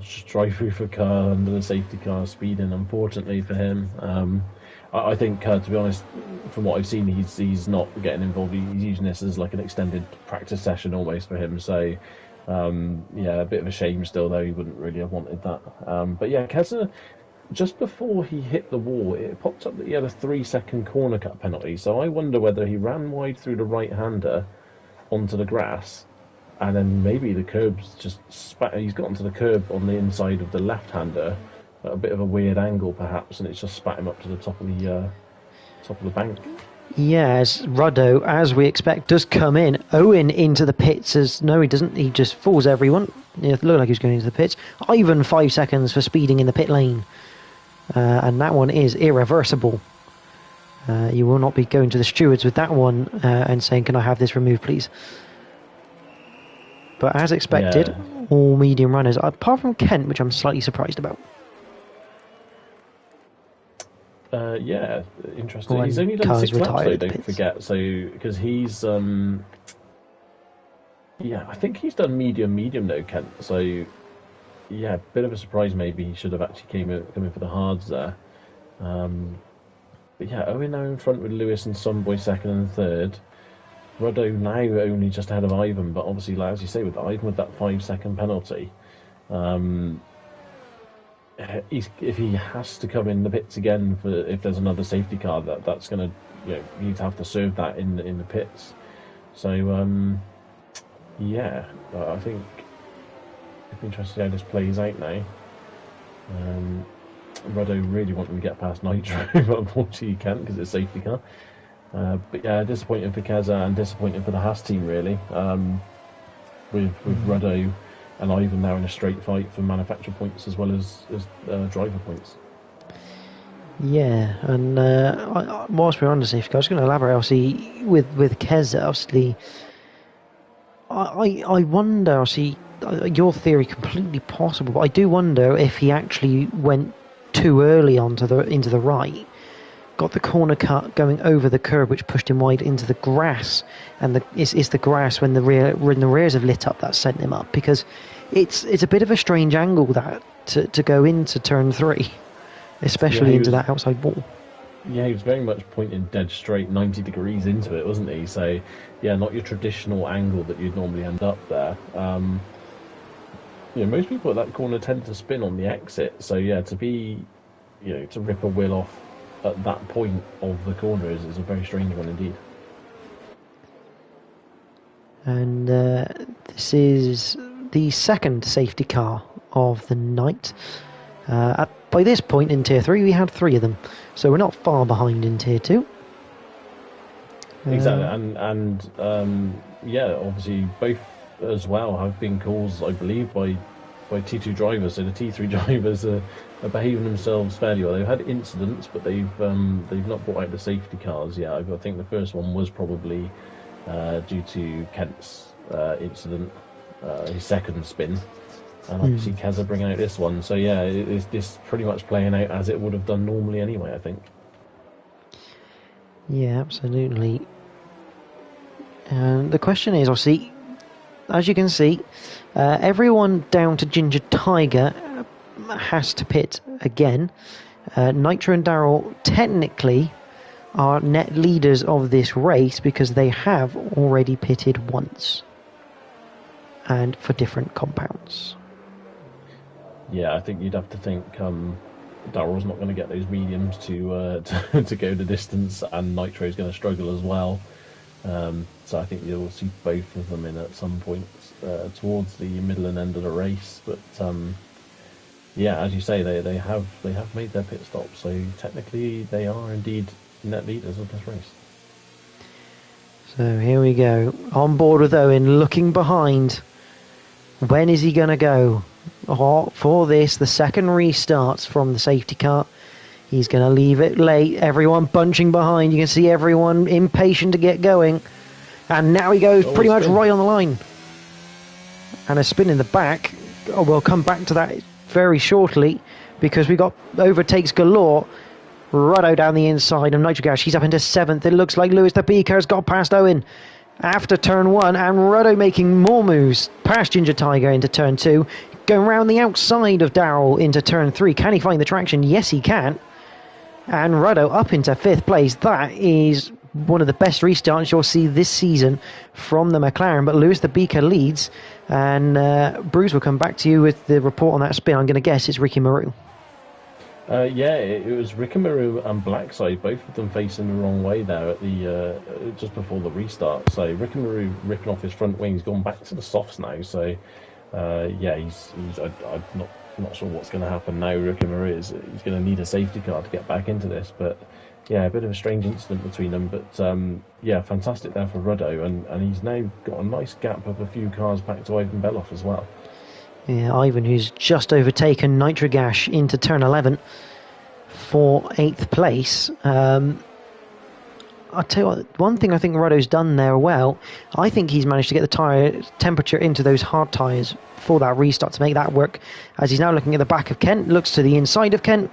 Just drive through for car under the safety car speeding, unfortunately for him. I think, to be honest, from what I've seen, he's not getting involved. He's using this as like an extended practice session almost for him. So, yeah, a bit of a shame still, though. He wouldn't really have wanted that. But yeah, Keza, just before he hit the wall, it popped up that he had a 3-second corner cut penalty. So I wonder whether he ran wide through the right-hander onto the grass, and then maybe the curb's just he's got onto the curb on the inside of the left-hander at a bit of a weird angle, perhaps, and it's just spat him up to the top of the bank. Yes, Ruddo, as we expect, does come in. Owen into the pits as no, he doesn't. He just fools everyone. It looked like he was going into the pits. Ivan 5 seconds for speeding in the pit lane, and that one is irreversible. You will not be going to the stewards with that one and saying, "Can I have this removed, please?" But as expected, all medium runners, apart from Kent, which I'm slightly surprised about. Yeah, interesting. When He's only done cars 6 laps retired though, at the don't pits. forget. So because he's yeah, I think he's done medium though, Kent. So yeah, bit of a surprise maybe. He should have actually come in for the hards there. Um, but yeah, Owen now in front with Lewis and Sunboy second and third. Ruddo now only just ahead of Ivan, but obviously, like, as you say, with Ivan with that 5 second penalty, um, if he has to come in the pits again for if there's another safety car, that's going to, he'd have to serve that in the pits. So yeah, I think it'd be interesting how this plays out now. Ruddo really wanting to get past Nitro, but unfortunately he can't because it's a safety car. But yeah, disappointing for Keza and disappointing for the Haas team really. With Ruddo and Ivan now in a straight fight for manufacturer points as well as driver points. Yeah, and whilst we're on the safety car, I was going to elaborate. Obviously, with Keza, obviously, I wonder. Obviously, your theory completely possible, but I do wonder if he actually went too early into the right, got the corner cut going over the curb, which pushed him wide into the grass, and it's the grass when the rears have lit up that sent him up, because it's a bit of a strange angle that to go into turn 3, especially into that outside wall. Yeah, he was very much pointing dead straight 90 degrees into it, wasn't he? So yeah, not your traditional angle that you'd normally end up there. Most people at that corner tend to spin on the exit, so yeah, to be to rip a wheel off at that point of the corner is a very strange one indeed. And this is the second safety car of the night. By this point in Tier 3 we had 3 of them, so we're not far behind in Tier 2. Exactly, and yeah, obviously both as well have been calls, I believe, by T2 drivers. So the T3 drivers are behaving themselves fairly well. They've had incidents, but they've not brought out the safety cars yet. I think the first one was probably due to Kent's incident, his second spin, and obviously Keza bring out this one. So yeah, it's this pretty much playing out as it would have done normally anyway, I think. Yeah, absolutely. And the question is, obviously, as you can see, everyone down to Ginger Tiger has to pit again. Nitro and Daryl technically are net leaders of this race because they have already pitted once, and for different compounds. Yeah, I think you'd have to think Daryl's not going to get those mediums to go the distance, and Nitro's going to struggle as well. So I think you'll see both of them in at some point towards the middle and end of the race. But yeah, as you say, they have made their pit stop, so technically they are indeed net leaders of this race. So here we go, on board with Owen, looking behind. When is he going to go? For this, the second restart from the safety car. He's going to leave it late. Everyone bunching behind. You can see everyone impatient to get going. And now he goes pretty much right on the line. And a spin in the back. Oh, we'll come back to that very shortly, because we got overtakes galore. Ruddo down the inside of Nitrogash. He's up into 7th. It looks like Lewis the Beaker's got past Owen after turn 1, and Ruddo making more moves past Ginger Tiger into turn 2, going round the outside of Daryl into turn 3. Can he find the traction? Yes, he can. And Ruddo up into 5th place. That is one of the best restarts you'll see this season from the McLaren. But Lewis the Beaker leads, and Bruce will come back to you with the report on that spin. I'm going to guess it's Ricky Maru. Yeah, it was Ricamaru and Blackside, both of them facing the wrong way there at the just before the restart. So Ricamaru ripping off his front wing. He's gone back to the softs now. So yeah, he's I'm not sure what's going to happen now. Ricamaru he's going to need a safety car to get back into this. But yeah, a bit of a strange incident between them. But yeah, fantastic there for Ruddo, and he's now got a nice gap of a few cars back to Ivan Beloff as well. Yeah, Ivan, who's just overtaken Nitrogash into turn 11 for 8th place. I'll tell you what, one thing I think Ruddo's done there well, I think he's managed to get the tyre temperature into those hard tyres for that restart to make that work. As he's now looking at the back of Kent, looks to the inside of Kent,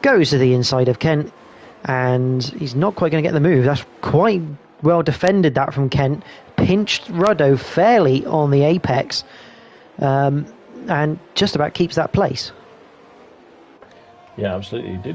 goes to the inside of Kent, and he's not quite going to get the move. That's quite well defended, that from Kent. Pinched Ruddo fairly on the apex, and just about keeps that place. Yeah, absolutely.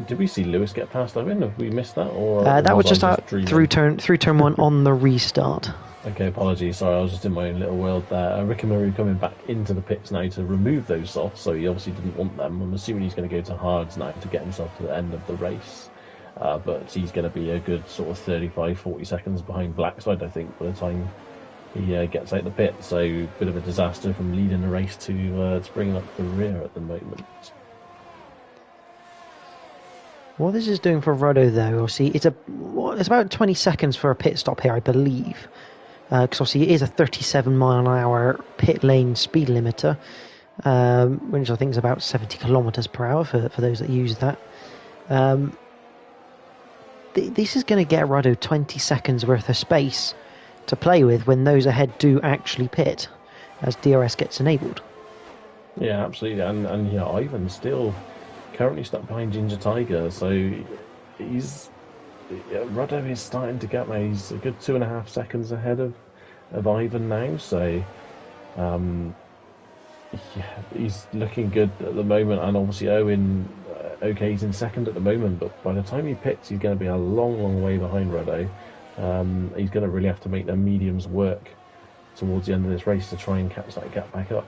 Did we see Lewis get past Owen? Have we missed that? Or that was just out through turn 1 on the restart. Okay, apologies. Sorry, I was just in my own little world there. Rickamaru coming back into the pits now to remove those softs, so he obviously didn't want them. I'm assuming he's going to go to hards now to get himself to the end of the race. But he's going to be a good sort of 35-40 seconds behind Blackside, I think, by the time he gets out the pit. So, bit of a disaster from leading the race to bringing up the rear at the moment. What this is doing for Ruddo, though, obviously, it's about 20 seconds for a pit stop here, I believe. Because obviously it is a 37-mile-an-hour pit lane speed limiter, which I think is about 70 kilometers per hour for those that use that. This is going to get Ruddo 20 seconds worth of space to play with when those ahead do actually pit, as DRS gets enabled. Yeah, absolutely, and yeah, Ivan's still currently stuck behind Ginger Tiger, so Ruddo is starting to get there. He's a good 2.5 seconds ahead of Ivan now, so he's looking good at the moment. And obviously Owen, he's in second at the moment, but by the time he pits, he's going to be a long way behind Ruddo. He's going to really have to make their mediums work towards the end of this race to try and catch that gap back up.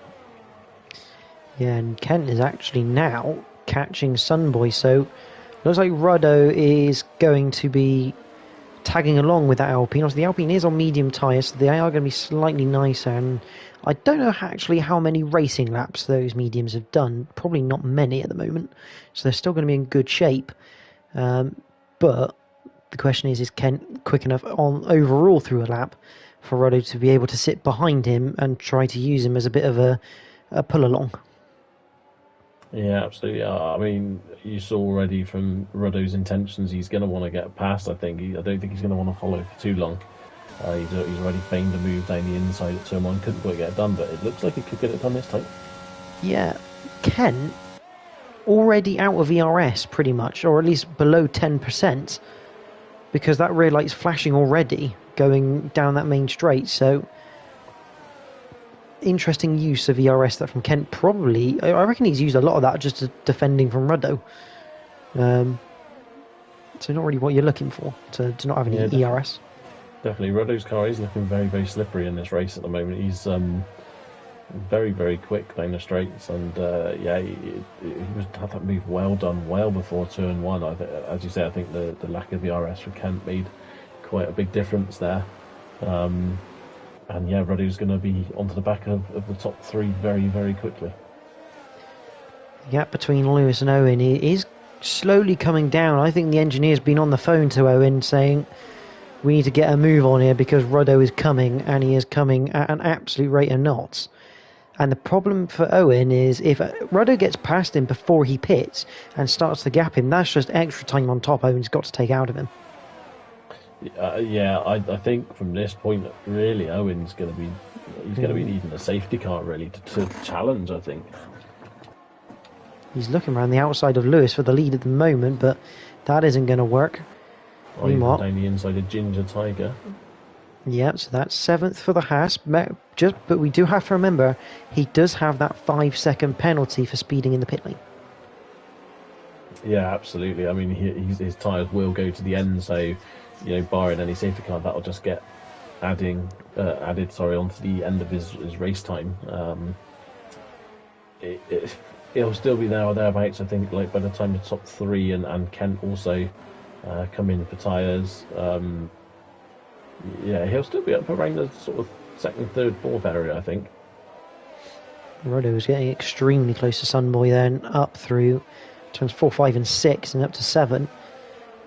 Yeah, and Kent is actually now catching Sunboy, so looks like Ruddo is going to be tagging along with that Alpine. Also, the Alpine is on medium tyres, so they are going to be slightly nicer, and I don't know actually how many racing laps those mediums have done. Probably not many at the moment, so they're still going to be in good shape. But the question is Kent quick enough on overall through a lap for Ruddo to be able to sit behind him and try to use him as a bit of a pull-along? Yeah, absolutely. I mean, you saw already from Ruddo's intentions, he's going to want to get past, I think. I don't think he's going to want to follow for too long. He's already feigned a move down the inside at turn 1, couldn't quite get it done, but it looks like he could get it done this time. Yeah, Kent already out of ERS pretty much, or at least below 10%, because that rear light's flashing already going down that main straight, so interesting use of ERS that from Kent. Probably, I reckon he's used a lot of that just defending from Ruddo. So not really what you're looking for, to not have any ERS. Definitely, Ruddo's car is looking very slippery in this race at the moment. He's very quick down the straights, and he had that move well done, well before turn 1. As you say, I think the lack of ERS for Kent made quite a big difference there. And yeah, Ruddo's going to be onto the back of the top 3 very quickly. The gap between Lewis and Owen is slowly coming down. I think the engineer's been on the phone to Owen saying, we need to get a move on here because Ruddo is coming, and he is coming at an absolute rate of knots. And the problem for Owen is if Ruddo gets past him before he pits and starts to gap him, that's just extra time on top Owen's got to take out of him. I think from this point, really, Owen's going to be needing a safety car really to challenge. I think he's looking around the outside of Lewis for the lead at the moment, but that isn't going to work. Meanwhile, down the inside of Ginger Tiger. Yeah, so that's 7th for the Haas. But we do have to remember he does have that 5-second penalty for speeding in the pit lane. Yeah, absolutely. I mean, his tyres will go to the end, so barring any safety car, that'll just get added onto the end of his race time. It'll still be there or thereabouts, I think, like by the time the top 3 and Kent also come in for tyres. He'll still be up around the sort of 2nd, 3rd, 4th area, I think. Ruddo was getting extremely close to Sunboy then, up through turns 4, 5 and 6 and up to 7,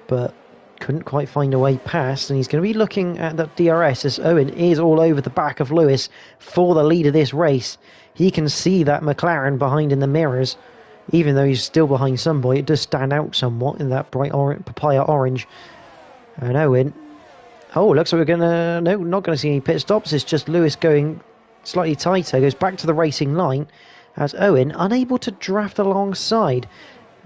but couldn't quite find a way past, and he's going to be looking at that DRS as Owen is all over the back of Lewis for the lead of this race. He can see that McLaren behind in the mirrors, even though he's still behind Sunboy. It does stand out somewhat in that bright papaya orange. And Owen, looks like not going to see any pit stops. It's just Lewis going slightly tighter, goes back to the racing line as Owen unable to draft alongside.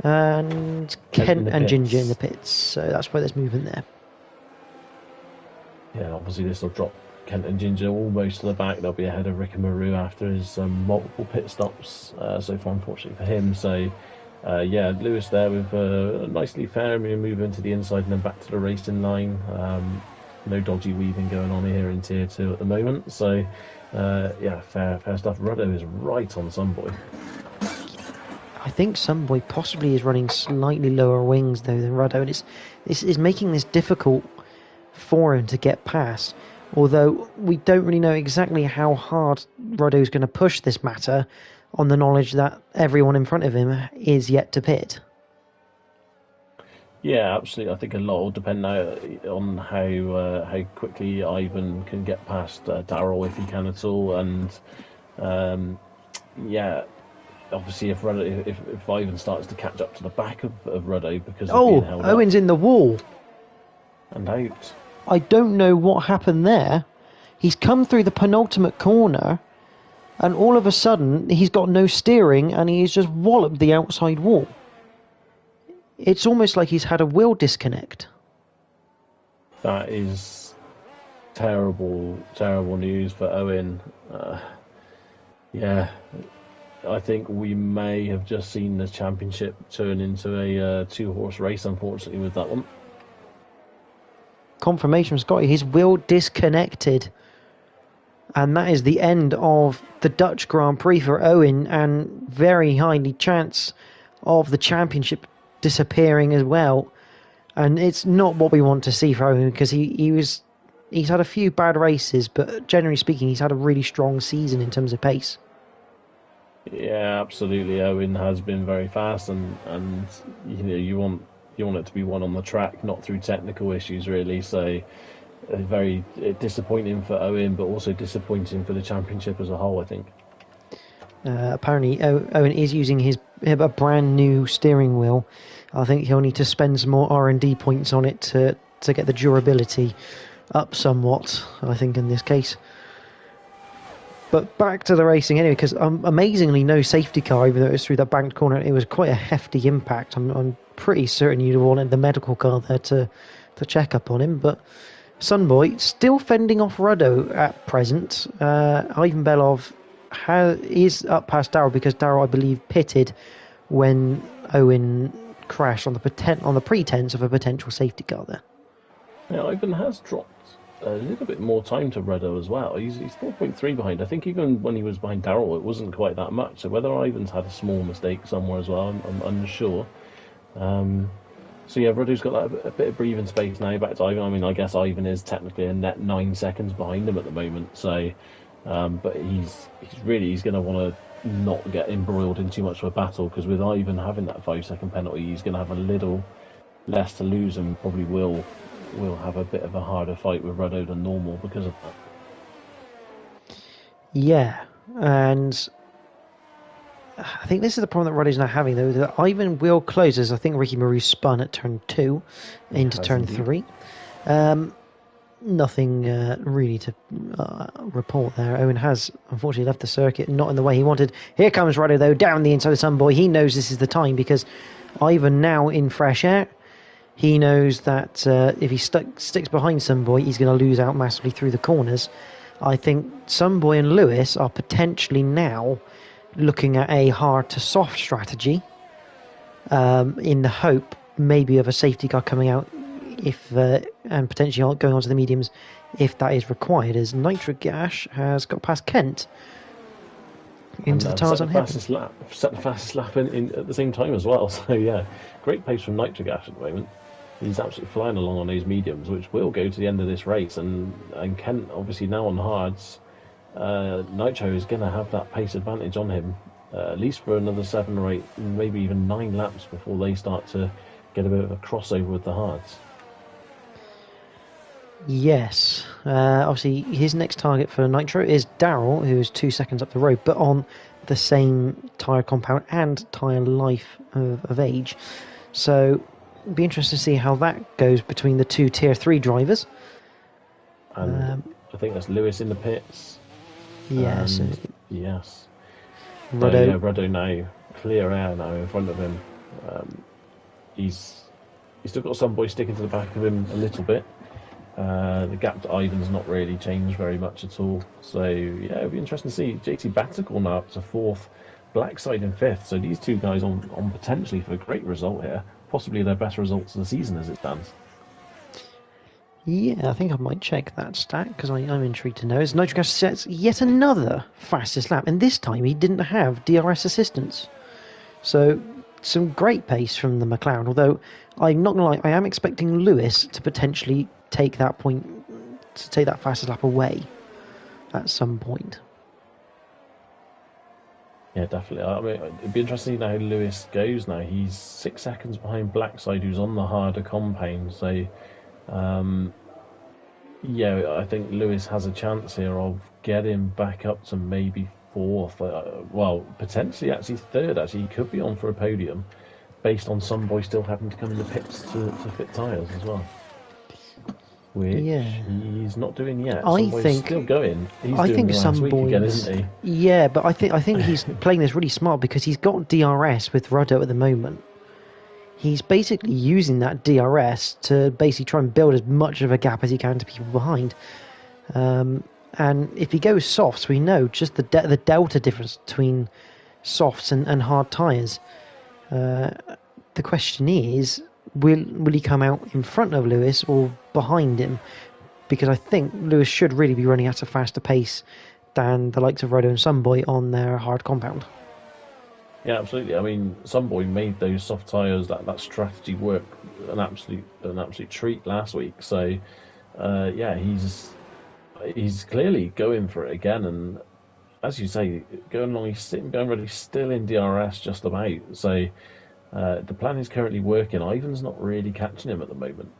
And Kent and Ginger in the pits. So that's why there's movement there. Yeah, obviously this will drop Kent and Ginger almost to the back. They'll be ahead of Rick and Maru after his multiple pit stops so far, unfortunately for him. So, yeah, Lewis there with nicely fair move into the inside and then back to the racing line. No dodgy weaving going on here in Tier 2 at the moment. So, yeah, fair stuff. Ruddo is right on Sunboy. I think Sunboy possibly is running slightly lower wings though than Ruddo, and this is making this difficult for him to get past. Although we don't really know exactly how hard Ruddo is going to push this matter, on the knowledge that everyone in front of him is yet to pit. Yeah, absolutely. I think a lot will depend now on how quickly Ivan can get past Darrell if he can at all, and yeah. Obviously, if Ivan starts to catch up to the back of Ruddo because of being held Owen's up in the wall and out. I don't know what happened there. He's come through the penultimate corner, and all of a sudden he's got no steering, and he's just walloped the outside wall. It's almost like he's had a wheel disconnect. That is terrible news for Owen. Yeah. I think we may have just seen the championship turn into a two-horse race, unfortunately, with that one. Confirmation from Scotty, his wheel disconnected. And that is the end of the Dutch Grand Prix for Owen, and very highly chance of the championship disappearing as well. And it's not what we want to see for Owen, because he's had a few bad races, but generally speaking, he's had a really strong season in terms of pace. Yeah, absolutely. Owen has been very fast, and you want it to be won on the track, not through technical issues, really. So, very disappointing for Owen, but also disappointing for the championship as a whole, I think. Apparently, Owen is using a brand new steering wheel. I think he'll need to spend some more R&D points on it to get the durability up somewhat, I think, in this case. But back to the racing anyway, because amazingly no safety car, even though it was through that banked corner. It was quite a hefty impact. I'm pretty certain you'd have wanted the medical car there to check up on him. But Sunboy still fending off Ruddo at present. Ivan Belov is up past Darrell, because Darrell, I believe, pitted when Owen crashed on the pretense of a potential safety car there. Yeah, Ivan has dropped a little bit more time to Ruddo as well. He's 4.3 behind. I think even when he was behind Darrell, it wasn't quite that much. So whether Ivan's had a small mistake somewhere as well, I'm unsure. So yeah, Ruddo's got a bit of breathing space now back to Ivan. I mean, I guess Ivan is technically a net 9 seconds behind him at the moment. So, but he's going to want to not get embroiled in too much of a battle, because with Ivan having that 5-second penalty, he's going to have a little less to lose, and probably will have a bit of a harder fight with Ruddo than normal because of that. Yeah, and I think this is the problem that Ruddo's now having, though. That Ivan will close, as I think Ricky Maru spun at turn 2 into turn indeed. 3. Nothing really to report there. Owen has unfortunately left the circuit, not in the way he wanted. Here comes Ruddo, though, down the inside of Sunboy. He knows this is the time, because Ivan now in fresh air. He knows that if he sticks behind Sunboy, he's going to lose out massively through the corners. I think Sunboy and Lewis are potentially now looking at a hard to soft strategy, in the hope maybe of a safety car coming out, and potentially going on to the mediums if that is required, as Nitrogash has got past Kent into the tyres on him. Set the fastest lap in at the same time as well. So yeah, great pace from Nitrogash at the moment. He's absolutely flying along on those mediums, which will go to the end of this race. And Kent, obviously now on hards, Nitro is going to have that pace advantage on him, at least for another 7 or 8, maybe even 9 laps before they start to get a bit of a crossover with the hards. Yes. Obviously, his next target for Nitro is Darrell, who is 2 seconds up the road, but on the same tyre compound and tyre life of age. So, it'll be interesting to see how that goes between the two Tier 3 drivers. And I think that's Lewis in the pits. Yes. Yes. Ruddo. Ruddo now, clear air now in front of him. He's still got some boy sticking to the back of him a little bit. The gap to Ivan's not really changed very much at all. So yeah, it'll be interesting to see. JT Batical now up to 4th, Blackside in 5th. So these two guys on potentially for a great result here. Possibly their best results of the season as it stands. Yeah, I think I might check that stat because I'm intrigued to know. As Nitrogas sets yet another fastest lap, and this time he didn't have DRS assistance. So some great pace from the McLaren, although I'm not going to lie, I am expecting Lewis to potentially take that fastest lap away at some point. Yeah, definitely. I mean, it'd be interesting to know how Lewis goes now. He's 6 seconds behind Blackside, who's on the harder compound. So, yeah, I think Lewis has a chance here of getting back up to maybe 4th. Well, potentially actually 3rd. Actually, he could be on for a podium, based on some boy still having to come in the pits to fit tyres as well. Which he's not doing yet. Some boy's still going. He's doing the last week again, isn't he? Yeah, but I think he's playing this really smart because he's got DRS with Rudder at the moment. He's basically using that DRS to basically try and build as much of a gap as he can to people behind. And if he goes softs, we know just the delta difference between softs and hard tyres. The question is, will he come out in front of Lewis or behind him? Because I think Lewis should really be running at a faster pace than the likes of Rodo and Sunboy on their hard compound. Yeah, absolutely. I mean, Sunboy made those soft tyres, that strategy work an absolute treat last week. So, yeah, he's clearly going for it again. And as you say, going along, he's going ready, still in DRS just about. So, the plan is currently working. Ivan's not really catching him at the moment.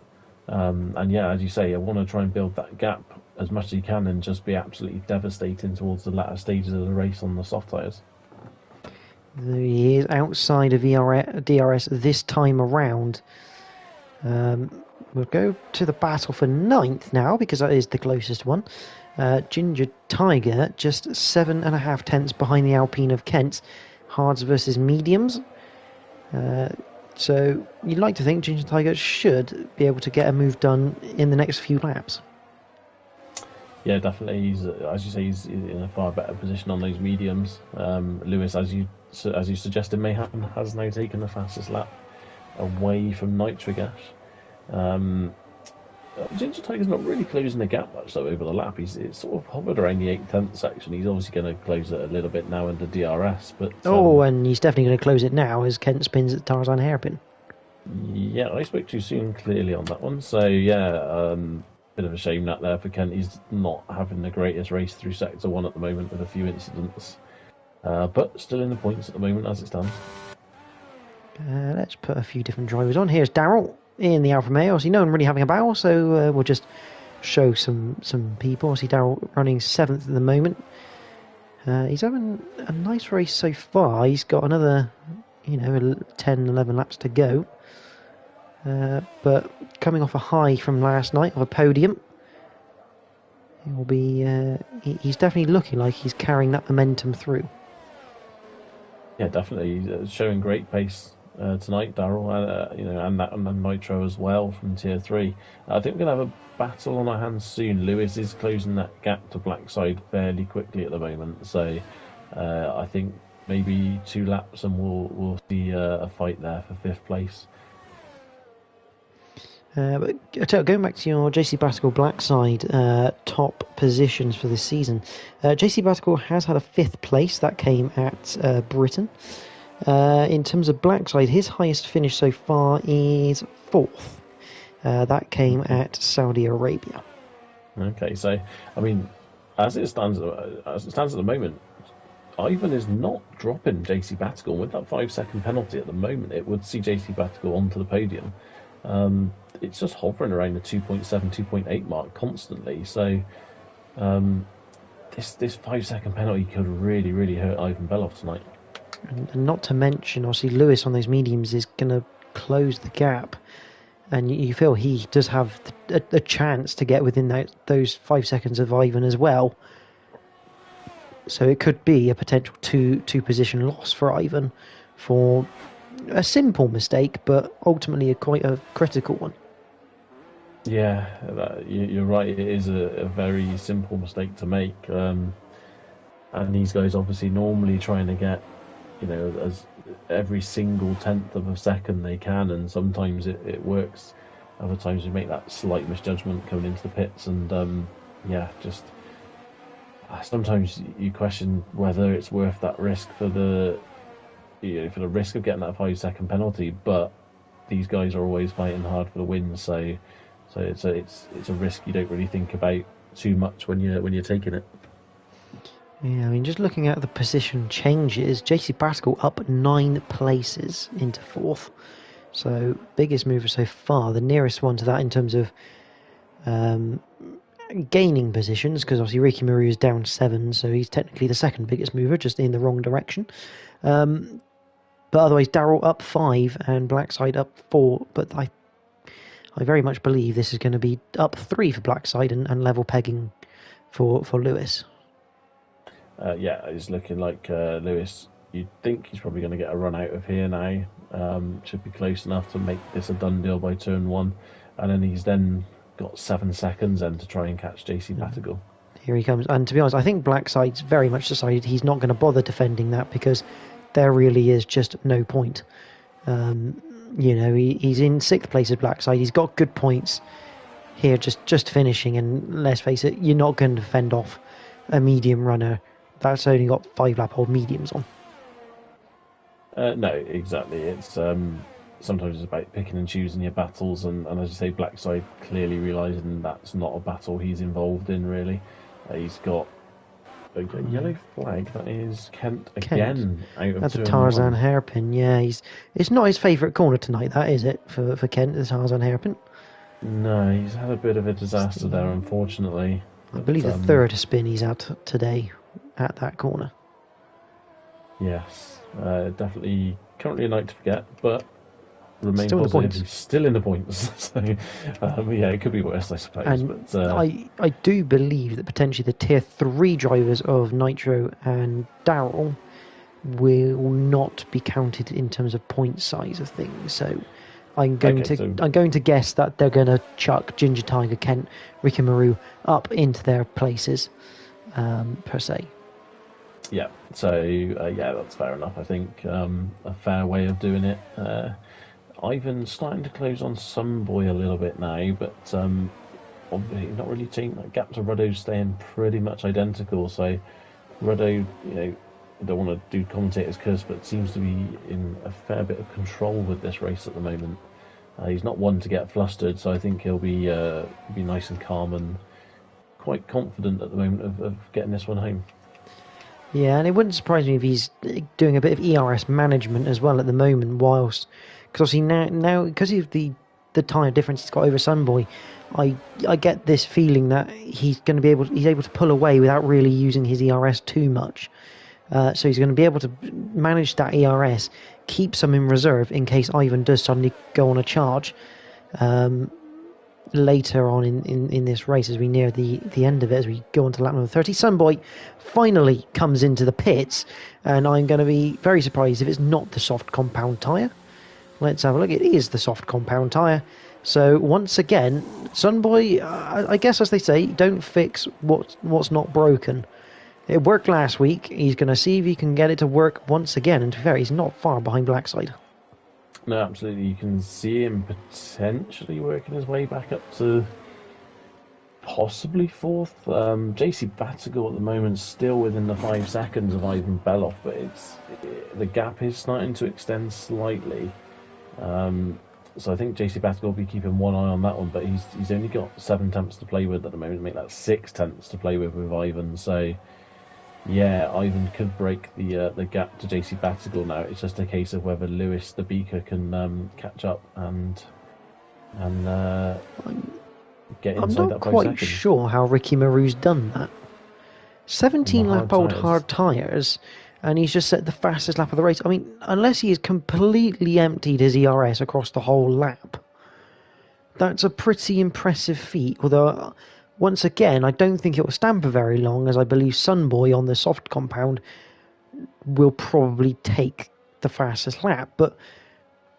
And yeah, as you say, I want to try and build that gap as much as he can and just be absolutely devastating towards the latter stages of the race on the soft tyres. He is outside of DRS this time around. We'll go to the battle for 9th now because that is the closest one. Ginger Tiger just 7.5 tenths behind the Alpine of Kent. Hards versus mediums. So you'd like to think Ginger Tiger should be able to get a move done in the next few laps. Yeah, definitely. He's, as you say, he's in a far better position on those mediums. Lewis, as you suggested may happen, has now taken the fastest lap away from Nitrogas. Ginger Tiger's not really closing the gap much though over the lap. It's sort of hovered around the 8/10 section. He's obviously going to close it a little bit now under DRS, but and he's definitely going to close it now as Kent spins at Tarzan hairpin. Yeah, I spoke too soon clearly on that one. So yeah, bit of a shame that there for Kent. He's not having the greatest race through Sector 1 at the moment with a few incidents, but still in the points at the moment as it stands. Let's put a few different drivers on. Here's Daryl in the Alfa Romeo. See, no one really having a battle, so we'll just show some people. See Daryl running 7th at the moment. He's having a nice race so far. He's got another, 10, 11 laps to go. But coming off a high from last night of a podium, it will be. He's definitely looking like he's carrying that momentum through. Yeah, definitely. He's showing great pace tonight, Daryl, and Nitro as well from Tier 3. I think we're going to have a battle on our hands soon. Lewis is closing that gap to Blackside fairly quickly at the moment, so I think maybe 2 laps and we'll see a fight there for 5th place. But going back to your JC Batical Blackside top positions for this season, JC Batical has had a 5th place. That came at Britain. In terms of Blackside, his highest finish so far is 4th. That came at Saudi Arabia. Okay, so I mean, as it stands at the moment, Ivan is not dropping JC Batical. With that 5-second penalty at the moment, it would see JC Batical onto the podium. It's just hovering around the 2.7, 2.8 mark constantly. So this 5-second penalty could really, really hurt Ivan Belov tonight. And not to mention, obviously, Lewis on those mediums is going to close the gap. And you feel he does have a chance to get within those 5 seconds of Ivan as well. So it could be a potential two position loss for Ivan for a simple mistake, but ultimately quite a critical one. Yeah, you're right. It is a very simple mistake to make, and these guys obviously normally trying to get, as every single tenth of a second they can, and sometimes it works. Other times you make that slight misjudgment coming into the pits, and yeah, just sometimes you question whether it's worth that risk for the risk of getting that 5 second penalty. But these guys are always fighting hard for the win, so it's a risk you don't really think about too much when you're taking it. Yeah, I mean, just looking at the position changes, JC Pascal up 9 places into 4th. So, biggest mover so far. The nearest one to that in terms of gaining positions, because obviously Ricky Maru is down 7, so he's technically the second biggest mover, just in the wrong direction. But otherwise, Darrell up 5 and Blackside up 4. But I very much believe this is going to be up 3 for Blackside and level pegging for Lewis. Yeah, it's looking like Lewis. You'd think he's probably going to get a run out of here now. Should be close enough to make this a done deal by turn 1, and then he's got 7 seconds then to try and catch JC Batagal. Here he comes, and to be honest, I think Blackside's very much decided he's not going to bother defending that because there really is just no point. He's in 6th place at Blackside. He's got good points here, just finishing, and let's face it, you're not going to defend off a medium runner that's only got 5 lap old mediums on. No, exactly. It's sometimes it's about picking and choosing your battles, and as you say, Blackside clearly realising that's not a battle he's involved in really. He's got a yellow flag. That is Kent again. Out of that's a Tarzan hairpin. Yeah, it's not his favourite corner tonight. That is it for Kent, the Tarzan hairpin. No, he's had a bit of a disaster there, unfortunately. I believe the third spin he's had today at that corner. Yes, definitely currently a night to forget, but remain still positive. He's still in the points, so yeah, it could be worse, I suppose. And but I do believe that potentially the tier 3 drivers of Nitro and Darrell will not be counted in terms of point size of things. So I'm going to guess that they're going to chuck Ginger Tiger, Kent, Ricky Maru up into their places per se. Yeah, so yeah, that's fair enough. I think a fair way of doing it. Ivan's starting to close on Sunboy a little bit now, but obviously not really taking that gap to Ruddo's staying pretty much identical. So Ruddo, I don't want to do commentator's curse, but seems to be in a fair bit of control with this race at the moment. He's not one to get flustered, so I think he'll be nice and calm and quite confident at the moment of getting this one home. Yeah, and it wouldn't surprise me if he's doing a bit of ERS management as well at the moment, whilst because obviously now because of the tyre difference he's got over Sunboy, I get this feeling that he's able to pull away without really using his ERS too much. So he's going to be able to manage that ERS, keep some in reserve in case Ivan does suddenly go on a charge later on in this race as we near the end of it, as we go on to lap number 30. Sunboy finally comes into the pits, and I'm going to be very surprised if it's not the soft compound tyre. Let's have a look. It is the soft compound tyre. So once again, Sunboy, I guess as they say, don't fix what's not broken. It worked last week. He's going to see if he can get it to work once again. And to be fair, he's not far behind Blackside. No, absolutely. You can see him potentially working his way back up to possibly 4th. JC Batagal at the moment still within the 5 seconds of Ivan Beloff, but the gap is starting to extend slightly. So I think JC Batagal will be keeping one eye on that one, but he's only got 7 tenths to play with at the moment. Make that 6 tenths to play with Ivan. So yeah, Ivan could break the gap to JC Batagal now. It's just a case of whether Lewis the Beaker can catch up and get inside that 5 seconds. I'm not quite sure how Ricky Maru's done that. 17 lap old hard tyres, and he's just set the fastest lap of the race. I mean, unless he has completely emptied his ERS across the whole lap, that's a pretty impressive feat. Although, once again, I don't think it will stand for very long, as I believe Sunboy on the soft compound will probably take the fastest lap. But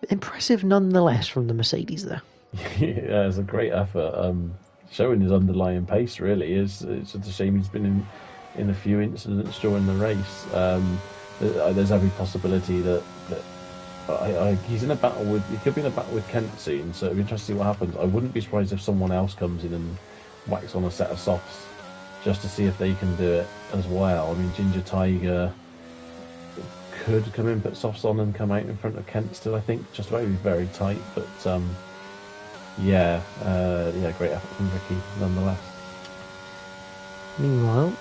Impressive nonetheless from the Mercedes there. Yeah, it's a great effort. Showing his underlying pace really is. It's just a shame he's been in a few incidents during the race. There's every possibility that he's in a battle with. He could be in a battle with Kent soon, so it'll be interesting to see what happens. I wouldn't be surprised if someone else comes in and whacks on a set of softs just to see if they can do it as well. I mean, Ginger Tiger could come in, put softs on, and come out in front of Kent still. I think just very very tight, but yeah, great effort from Ricky nonetheless. Meanwhile,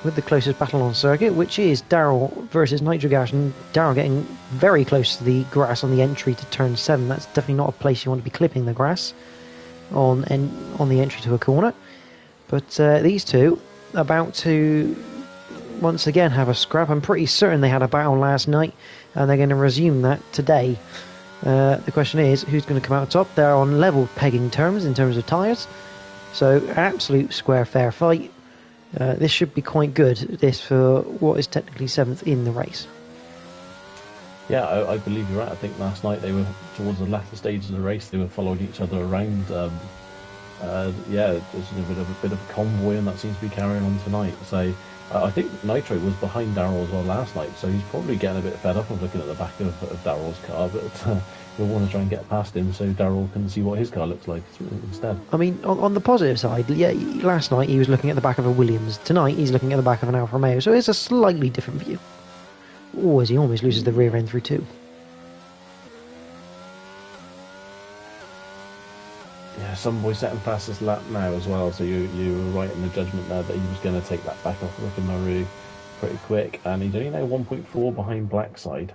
with the closest battle on circuit, which is Daryl versus Nitrogas, and Daryl getting very close to the grass on the entry to turn 7. That's definitely not a place you want to be clipping the grass on the entry to a corner. But these two about to once again have a scrap. I'm pretty certain they had a battle last night, and they're going to resume that today. The question is, who's going to come out top? They're on level pegging terms in terms of tyres, so absolute square fair fight. This should be quite good, this for what is technically 7th in the race. Yeah, I believe you're right. I think last night they were towards the latter stages of the race. They were following each other around. There's a bit of a convoy, and that seems to be carrying on tonight. So I think Nitro was behind Daryl as well last night, so he's probably getting a bit fed up of looking at the back of Daryl's car, but we'll want to try and get past him so Daryl can see what his car looks like instead. I mean, on the positive side, yeah, last night he was looking at the back of a Williams. Tonight he's looking at the back of an Alfa Romeo, so it's a slightly different view. As he almost loses the rear end through 2. Yeah, some boy setting fastest lap now as well, so you were right in the judgment there that he was going to take that back off Ricky Maru pretty quick, and he's only now 1.4 behind Blackside.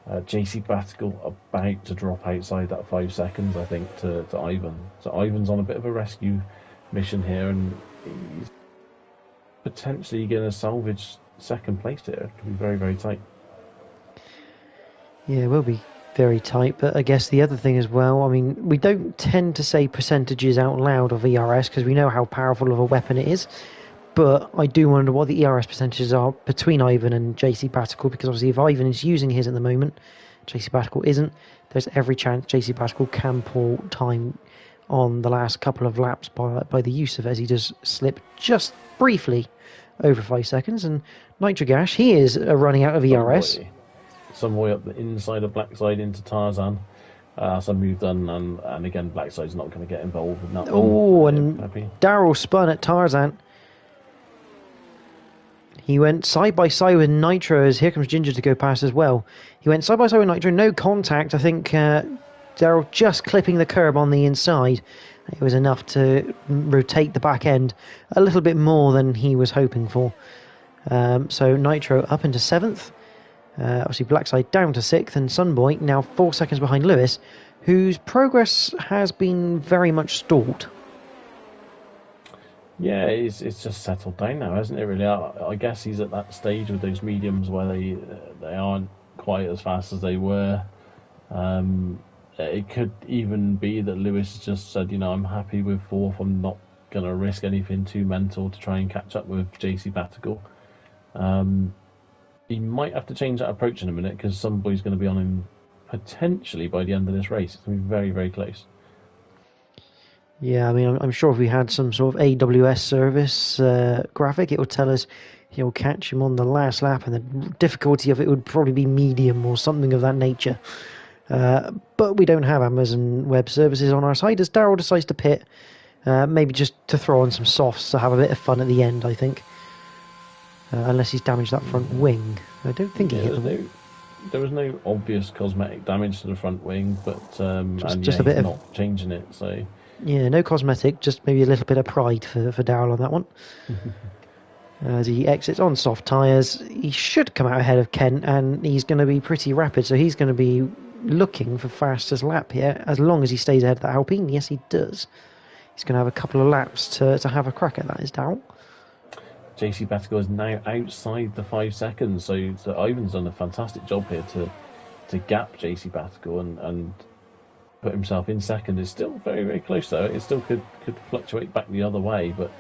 JC Batticle about to drop outside that 5 seconds, I think, to Ivan. So Ivan's on a bit of a rescue mission here, and he's potentially going to salvage second place here. It could be very, very tight. Yeah, it will be very tight, but I guess the other thing as well, I mean, we don't tend to say percentages out loud of ERS because we know how powerful of a weapon it is, but I do wonder what the ERS percentages are between Ivan and JC Batticle, because obviously if Ivan is using his at the moment, JC Batticle isn't, there's every chance JC Batticle can pull time on the last couple of laps by the use of it, as he does slip just briefly over 5 seconds. And Nitrogash, he is running out of ERS. Some way up the inside of Blackside into Tarzan. Some move done, and again, Blackside's not going to get involved in that one. And Daryl spun at Tarzan. He went side by side with Nitro, as here comes Ginger to go past as well. He went side by side with Nitro, no contact. I think Daryl just clipping the curb on the inside. It was enough to rotate the back end a little bit more than he was hoping for. So Nitro up into 7th. Obviously Blackside down to 6th, and Sunboy now 4 seconds behind Lewis, whose progress has been very much stalled. Yeah, it's just settled down now, hasn't it, really? I guess he's at that stage with those mediums where they aren't quite as fast as they were. It could even be that Lewis just said, I'm happy with 4th, I'm not going to risk anything too mental to try and catch up with JC Batticle. He might have to change that approach in a minute, because somebody's going to be on him potentially by the end of this race. It's going to be very, very close. Yeah, I mean, I'm sure if we had some sort of AWS service graphic, it would tell us he'll catch him on the last lap, and the difficulty of it would probably be medium or something of that nature. But we don't have Amazon Web Services on our side, as Daryl decides to pit, maybe just to throw on some softs to have a bit of fun at the end, I think. Unless he's damaged that front wing. I don't think he hit the There was no obvious cosmetic damage to the front wing, but just a bit of not changing it. So yeah, no cosmetic, just maybe a little bit of pride for Daryl on that one. As he exits on soft tyres, he should come out ahead of Kent, and he's going to be pretty rapid, so he's going to be looking for fastest lap here, as long as he stays ahead of that Alpine. Yes, he does. He's going to have a couple of laps to have a crack at that, is Daryl. JC Batticle is now outside the 5 seconds, so Ivan's done a fantastic job here to gap JC Batticle and put himself in second. It's still very, very close though. It still could fluctuate back the other way, but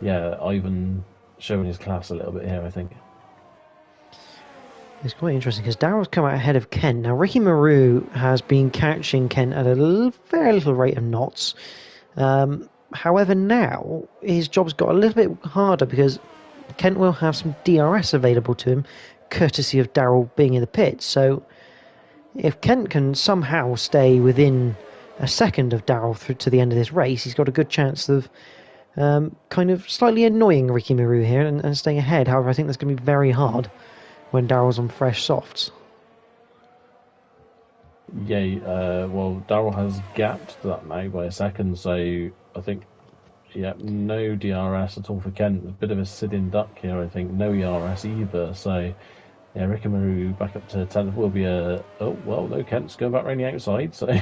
Ivan showing his class a little bit here, I think. It's quite interesting because Darrell's come out ahead of Kent. Now, Ricky Maru has been catching Kent at a very little rate of knots. However, now his job's got a little bit harder because Kent will have some DRS available to him, courtesy of Darrell being in the pits. So, if Kent can somehow stay within a second of Darrell through to the end of this race, he's got a good chance of kind of slightly annoying Ricky Maru here and staying ahead. However, I think that's going to be very hard when Darrell's on fresh softs. Yeah, well, Darrell has gapped that now by a second, so I think, yeah, no DRS at all for Kent. A bit of a sitting duck here, I think. No ERS either, so, yeah, Ricky Maru back up to 10th will be a... Oh, well, no, Kent's going back round the outside, so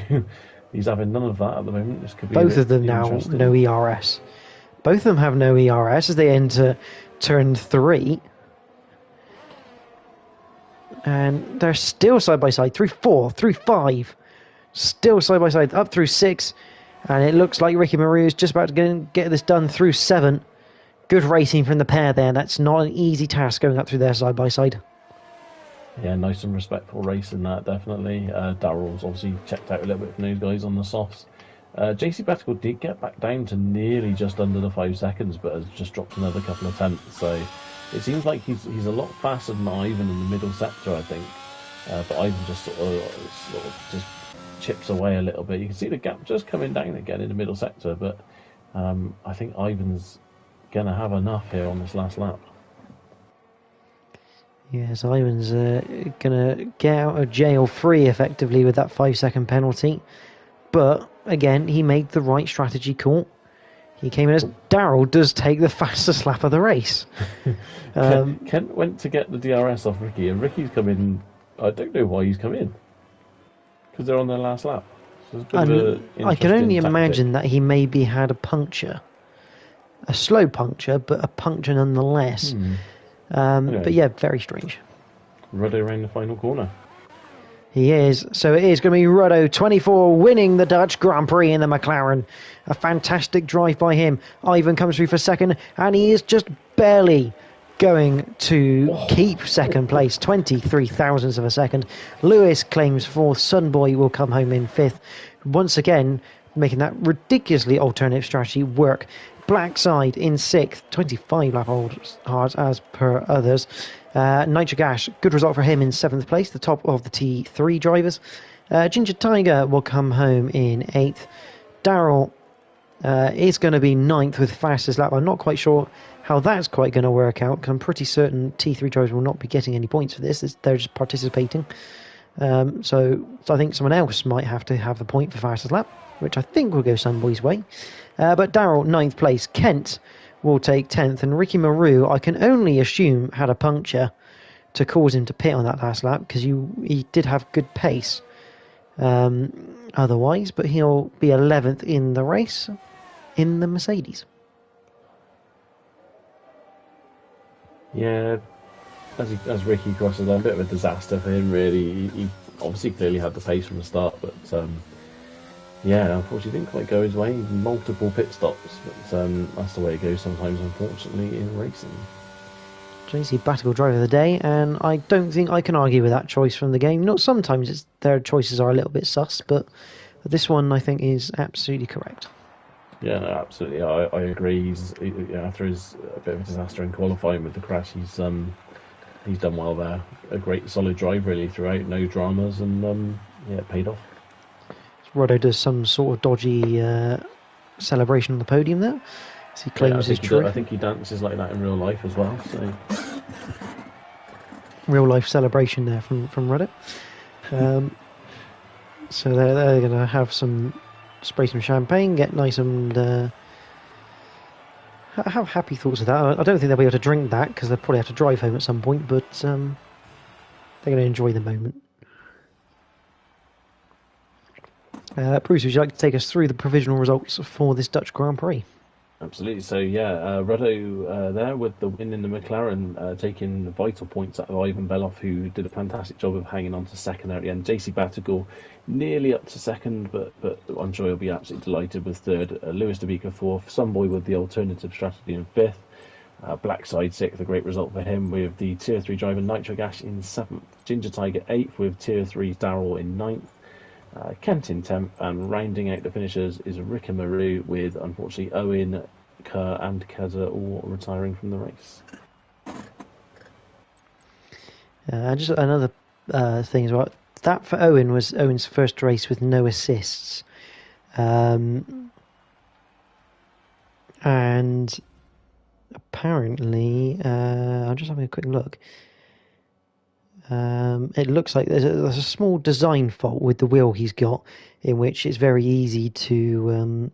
he's having none of that at the moment. This could be both of them now, no ERS. Both of them have no ERS as they enter turn 3. And they're still side by side, through 4, through 5, still side by side, up through 6, and it looks like Ricky Maru is just about to get this done through 7. Good racing from the pair there. That's not an easy task going up through there side by side. Yeah, nice and respectful race in that, definitely. Darrell's obviously checked out a little bit from those guys on the softs. JC Batical did get back down to nearly just under the 5 seconds, but has just dropped another couple of tenths, so it seems like he's a lot faster than Ivan in the middle sector, I think. But Ivan just sort of just chips away a little bit. You can see the gap just coming down again in the middle sector, but I think Ivan's going to have enough here on this last lap. Yes, Ivan's going to get out of jail free effectively with that 5-second penalty. But again, he made the right strategy call. He came in as Darrell does take the fastest lap of the race. Kent went to get the DRS off Ricky, and Ricky's come in. I don't know why he's come in, because they're on their last lap. So I can only imagine that he maybe had a puncture. A slow puncture, but a puncture nonetheless. Anyway, but yeah, very strange. Ruddo around the final corner. He is. So it is going to be Ruddo, 24, winning the Dutch Grand Prix in the McLaren. A fantastic drive by him. Ivan comes through for second, and he is just barely going to keep second place, 23 thousandths of a second. Lewis claims fourth. Sunboy will come home in fifth. Once again, making that ridiculously alternative strategy work. Blackside in sixth, 25 lap hard as per others. Nitric Ash, good result for him in 7th place, the top of the T3 drivers. Ginger Tiger will come home in 8th. Darrell is going to be 9th with fastest lap. I'm not quite sure how that's quite going to work out, because I'm pretty certain T3 drivers will not be getting any points for this. They're just participating. So I think someone else might have to have the point for fastest lap, which I think will go Sunboy's way. But Darrell, 9th place. Kent will take 10th, and Ricky Maru, I can only assume, had a puncture to cause him to pit on that last lap, because he did have good pace otherwise, but he'll be 11th in the race in the Mercedes. Yeah, as Ricky crosses on, a bit of a disaster for him, really. He obviously clearly had the pace from the start, but yeah, unfortunately didn't quite go his way. Multiple pit stops, but that's the way it goes sometimes, unfortunately, in racing. JC Batical driver of the day, and I don't think I can argue with that choice from the game. Not sometimes their choices are a little bit sus, but this one I think is absolutely correct. Yeah, no, absolutely. I agree. After his a bit of a disaster in qualifying with the crash, he's done well there. A great solid drive really throughout, no dramas, and yeah, it paid off. Ruddo does some sort of dodgy celebration on the podium there, as he claims his trophy. I think he dances like that in real life as well. So real life celebration there from Ruddo. So they're going to have spray some champagne, get nice and have happy thoughts of that. I don't think they'll be able to drink that because they'll probably have to drive home at some point, but they're going to enjoy the moment. Bruce, would you like to take us through the provisional results for this Dutch Grand Prix? Absolutely. So yeah, Ruddo there with the win in the McLaren, taking vital points out of Ivan Beloff, who did a fantastic job of hanging on to second there at the end. JC Batigal nearly up to second, but I'm sure he'll be absolutely delighted with third. Lewis Dabika fourth. Sunboy with the alternative strategy in fifth. Blackside 6th, a great result for him, with the Tier 3 driver Nitro Gash in 7th. Ginger Tiger 8th, with Tier 3's Daryl in 9th. Kent in 10th, and rounding out the finishers is Rika Maru, with unfortunately Owen, Kerr, and Keza all retiring from the race. Just another thing as well. That for Owen was Owen's first race with no assists. And apparently, I'm just having a quick look. It looks like there's a small design fault with the wheel he's got, in which it's very easy to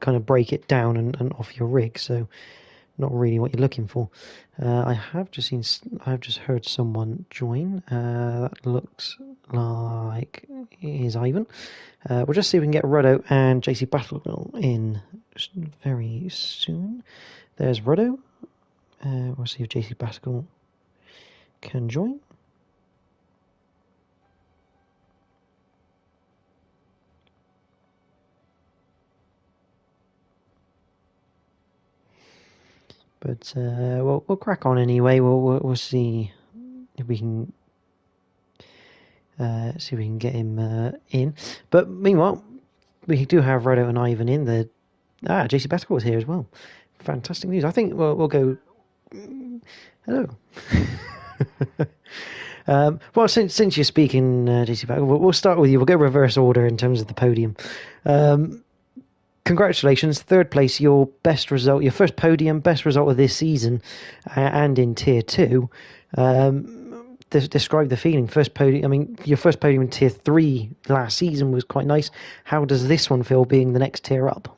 kind of break it down and off your rig. So, not really what you're looking for. I have just heard someone join. That looks like it is Ivan. We'll just see if we can get Ruddo and JC Battle in very soon. There's Ruddo. We'll see if JC Battle can join. But we'll crack on anyway. We'll see if we can get him in. But meanwhile, we do have Ruddo and Ivan in. JC Basketball is here as well. Fantastic news. I think we'll go. Hello. Well, since you're speaking, JC Basketball, we'll start with you. We'll go reverse order in terms of the podium. Congratulations, third place, your best result, your first podium, best result of this season, and in Tier 2. Describe the feeling. First podium. I mean, your first podium in Tier 3 last season was quite nice. How does this one feel, being the next tier up?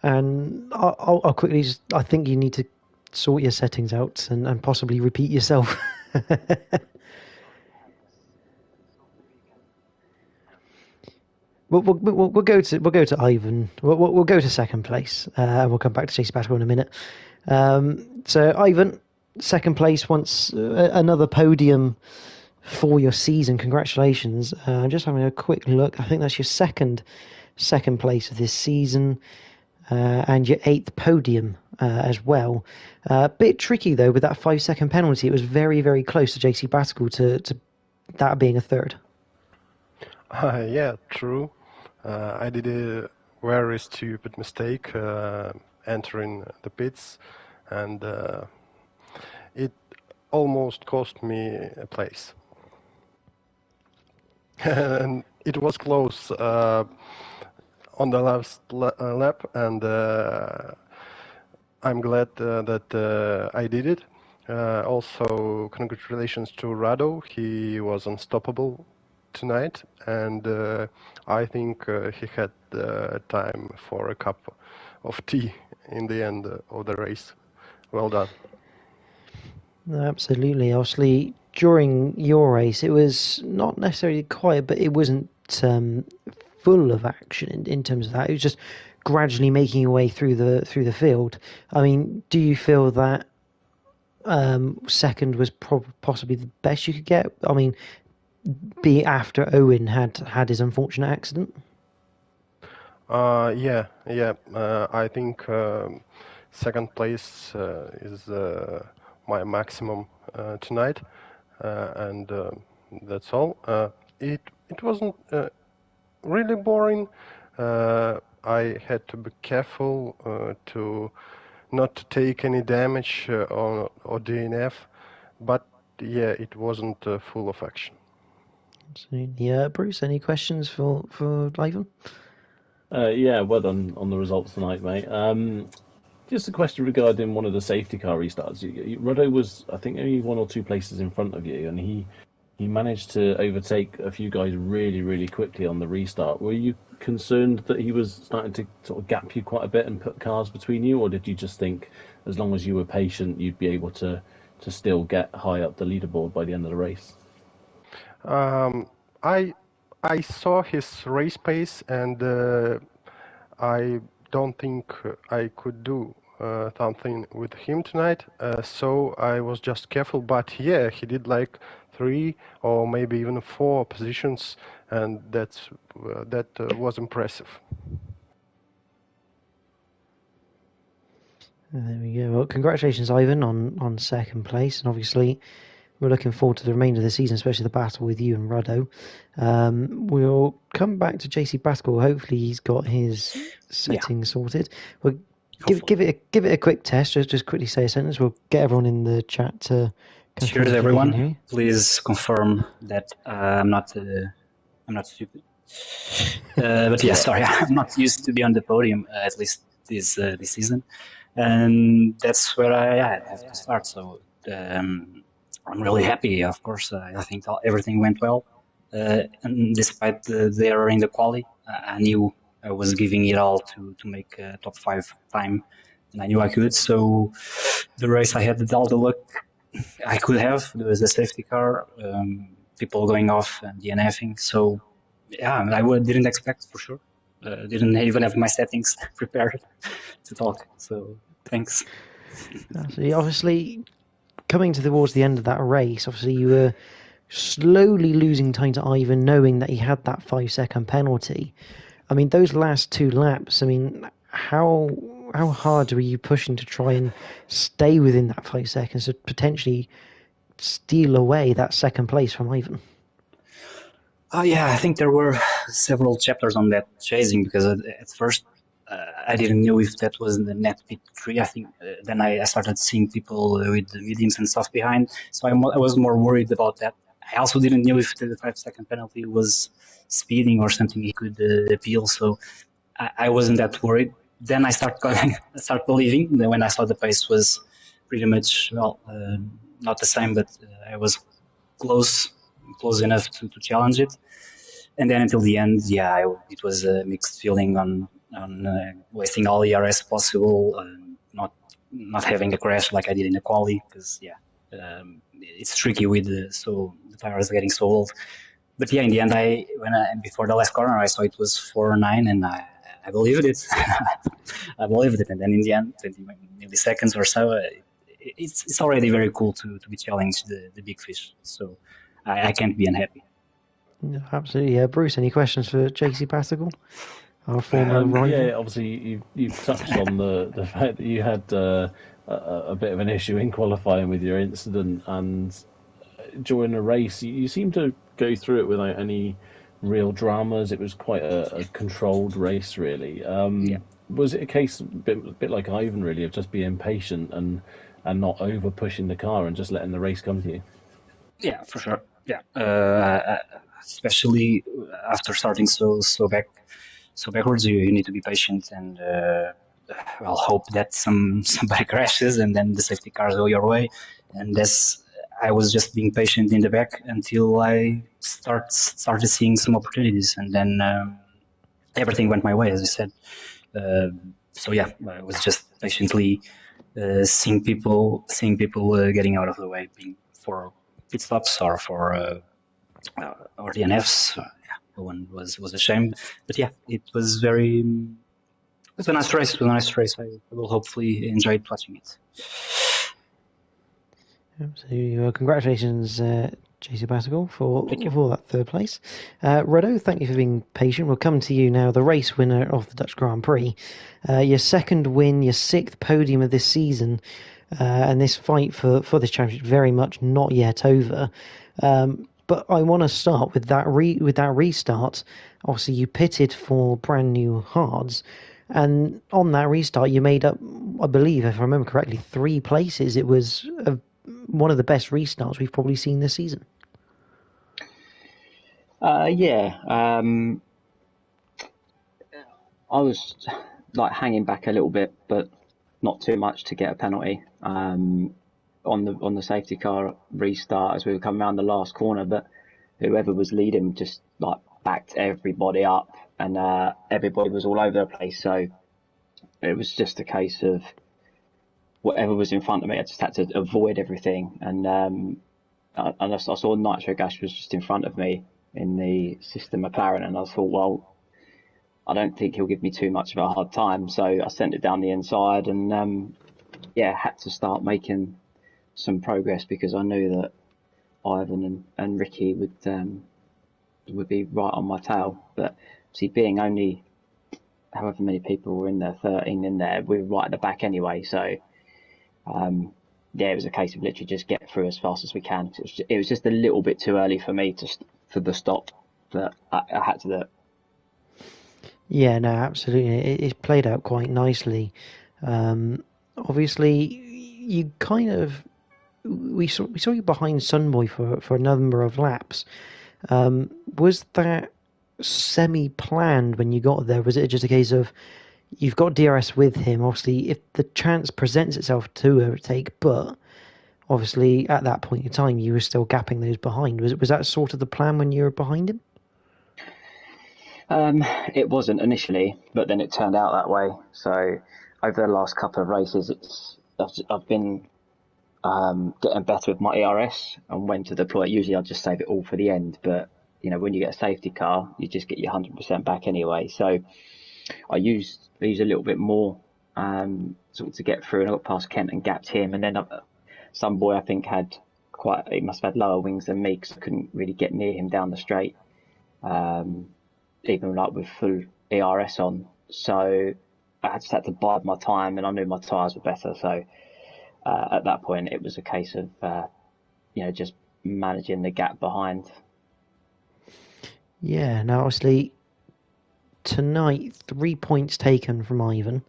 And I'll quickly I think you need to sort your settings out and possibly repeat yourself. We'll go to Ivan. We'll go to second place. We'll come back to Chase Basketball in a minute. So Ivan, second place, once another podium for your season. Congratulations. Just having a quick look. I think that's your second place of this season. And your 8th podium as well. A bit tricky though with that 5-second penalty. It was very, very close to JC Basketball to that being a third. Yeah, true. I did a very stupid mistake entering the pits, and it almost cost me a place. And it was close on the last lap, and I'm glad that I did it. Also, congratulations to Rado. He was unstoppable tonight, and I think he had time for a cup of tea in the end of the race. Well done. Absolutely. Obviously, during your race, it was not necessarily quiet, but it wasn't full of action in terms of that. It was just gradually making your way through the field. I mean, do you feel that second was possibly the best you could get? I mean, be after Owen had his unfortunate accident. Yeah. I think second place is my maximum tonight, and that's all. It wasn't really boring. I had to be careful to not to take any damage or DNF, but yeah, it wasn't full of action. Yeah, Bruce, any questions for Ivan? Yeah, well done on the results tonight, mate. Just a question regarding one of the safety car restarts. Ruddo was, I think, only 1 or 2 places in front of you, and he he managed to overtake a few guys really, really quickly on the restart. Were you concerned that he was starting to sort of gap you quite a bit and put cars between you, or did you just think as long as you were patient, you'd be able to still get high up the leaderboard by the end of the race? Um, I I saw his race pace, and I don't think I could do something with him tonight. So I was just careful. But yeah, he did like 3 or maybe even 4 positions, and that was impressive. There we go. Well, congratulations, Ivan, on second place, and obviously we're looking forward to the remainder of the season, especially the battle with you and Ruddo. We'll come back to JC Pascal. Hopefully, he's got his settings sorted. We'll give it a quick test. Just quickly say a sentence. We'll get everyone in the chat to confirm. Cheers, everyone. Please confirm that I'm not stupid. But yeah, sorry, I'm not used to be on the podium at least this season, and that's where I have to start. So I'm really happy. Of course, I think everything went well, and despite the error in the quali, I knew I was giving it all to make a top 5 time, and I knew I could. So the race, I had all the luck I could have. There was a safety car, people going off and DNFing. So yeah, I didn't expect for sure. Didn't even have my settings prepared to talk. So thanks. So obviously, coming towards the end of that race, obviously you were slowly losing time to Ivan, knowing that he had that 5-second penalty. I mean, those last 2 laps. I mean, how hard were you pushing to try and stay within that 5 seconds to potentially steal away that second place from Ivan? Oh yeah, I think there were several chapters on that chasing, because at first I didn't know if that was the net pit 3. I think then I started seeing people with the mediums and stuff behind, so I was more worried about that. I also didn't know if the 5-second penalty was speeding or something he could appeal, so I wasn't that worried. Then I start believing that when I saw the pace was pretty much not the same, but I was close enough to challenge it. And then until the end, yeah, it was a mixed feeling on wasting all ERS possible, not having a crash like I did in the quali, because yeah, it's tricky with so the tires are getting so old. But yeah, in the end, before the last corner, I saw it was 4.9, and I believed it. I believed it, and then in the end, 20 milliseconds or so, it's already very cool to be challenged the big fish. So I can't be unhappy. No, absolutely. Yeah, Bruce, any questions for JC Pascal, our former rival? Yeah, obviously you've touched on the fact that you had a bit of an issue in qualifying with your incident, and during the race you seem to go through it without any real dramas. It was quite a controlled race, really. Yeah. Was it a case a bit like Ivan, really, of just being patient and not over pushing the car and just letting the race come to you? Yeah, for sure. Yeah, especially after starting so backwards, you need to be patient and well, hope that somebody crashes and then the safety cars go your way. And I was just being patient in the back until I started seeing some opportunities, and then everything went my way, as you said. So yeah, I was just patiently seeing people getting out of the way, being for pit stops or for or DNFs. Yeah, no one was ashamed. But yeah, it was a nice race. It was a nice race. I will hopefully enjoy watching it. Absolutely. Well, congratulations, JC Pascal, for that 3rd place. Ruddo, thank you for being patient. We'll come to you now, the race winner of the Dutch Grand Prix. Your 2nd win, your 6th podium of this season, and this fight for this championship very much not yet over. But I want to start with that restart. Obviously, you pitted for brand new hards, and on that restart, you made up, I believe, if I remember correctly, 3 places. It was one of the best restarts we've probably seen this season. Yeah, I was like hanging back a little bit, but not too much to get a penalty. on the safety car restart as we were coming around the last corner, but whoever was leading just like backed everybody up, and everybody was all over the place. So it was just a case of whatever was in front of me, I just had to avoid everything. And I saw Nitro Gas was just in front of me in the sister McLaren, and I thought, well, I don't think he'll give me too much of a hard time. So I sent it down the inside, and had to start making some progress because I knew that Ivan and Ricky would be right on my tail. But see, being only however many people were in there, 13 in there, we were right at the back anyway. So it was a case of literally just get through as fast as we can. It was just a little bit too early for me for the stop, but I had to do it. Yeah, no, absolutely. It played out quite nicely. Obviously, you kind of we saw you behind Sunboy for a number of laps. Was that semi-planned when you got there? Was it just a case of you've got DRS with him? Obviously, if the chance presents itself to overtake, but obviously at that point in time you were still gapping those behind. Was that sort of the plan when you were behind him? It wasn't initially, but then it turned out that way. So over the last couple of races, I've been getting better with my ERS and when to deploy it. Usually I just save it all for the end, but when you get a safety car, you just get your 100% back anyway. So I used a little bit more sort of to get through, and I got past Kent and gapped him, and then some boy I think he must have had lower wings than me because I couldn't really get near him down the straight, even like with full ERS on. So I just had to bide my time, and I knew my tyres were better. So at that point, it was a case of just managing the gap behind. Yeah. Now, obviously, tonight 3 points taken from Ivan.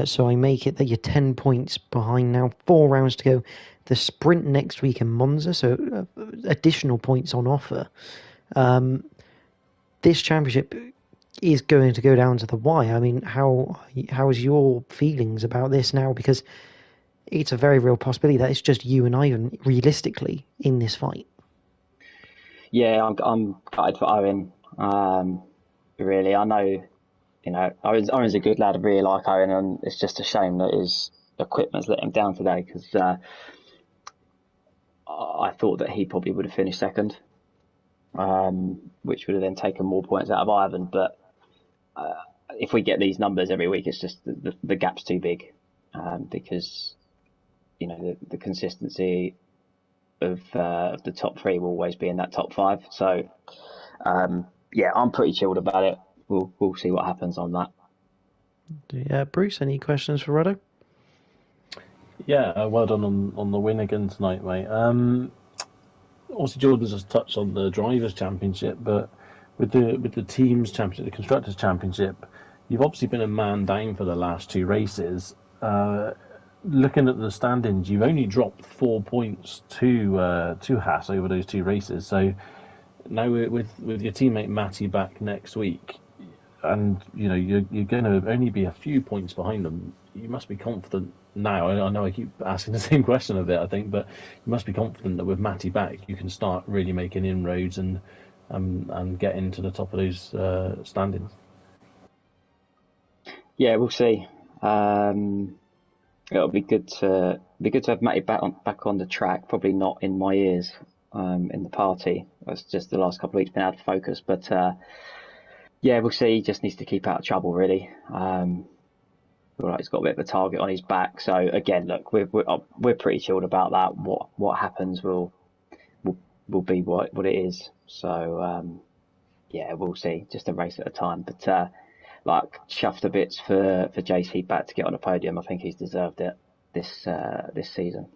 So I make it that you're 10 points behind now. 4 rounds to go. The sprint next week in Monza, so additional points on offer. This championship is going to go down to the wire. I mean, how is your feelings about this now? Because it's a very real possibility that it's just you and Ivan realistically in this fight. Yeah, I'm gutted for Owen. Really, I know, Owen's a good lad. I really like Owen, and it's just a shame that his equipment's let him down today because I thought that he probably would have finished second, which would have then taken more points out of Ivan. But if we get these numbers every week, it's just the gap's too big because the consistency of the top 3 will always be in that top 5. So I'm pretty chilled about it. We'll see what happens on that. Yeah, Bruce, any questions for Roddo? Yeah, well done on the win again tonight, mate. Obviously, Jordan's just touched on the Drivers' Championship, but with the Teams' Championship, the Constructors' Championship, you've obviously been a man down for the last 2 races. Looking at the standings, you've only dropped 4 points to Haas over those 2 races. So now with your teammate Matty back next week, and you're going to only be a few points behind them, you must be confident now. I know I keep asking the same question a bit, I think, but you must be confident that with Matty back, you can start really making inroads and get into the top of those standings. Yeah, we'll see. It'll be good to have Matty back on the track. Probably not in my ears in the party. It's just the last couple of weeks been out of focus, but we'll see. He just needs to keep out of trouble, really. He's got a bit of a target on his back. So again, look, we're pretty chilled about that. What happens will be what it is. So we'll see. Just a race at a time. But chuffed to bits for JC back to get on a podium. I think he's deserved it this season.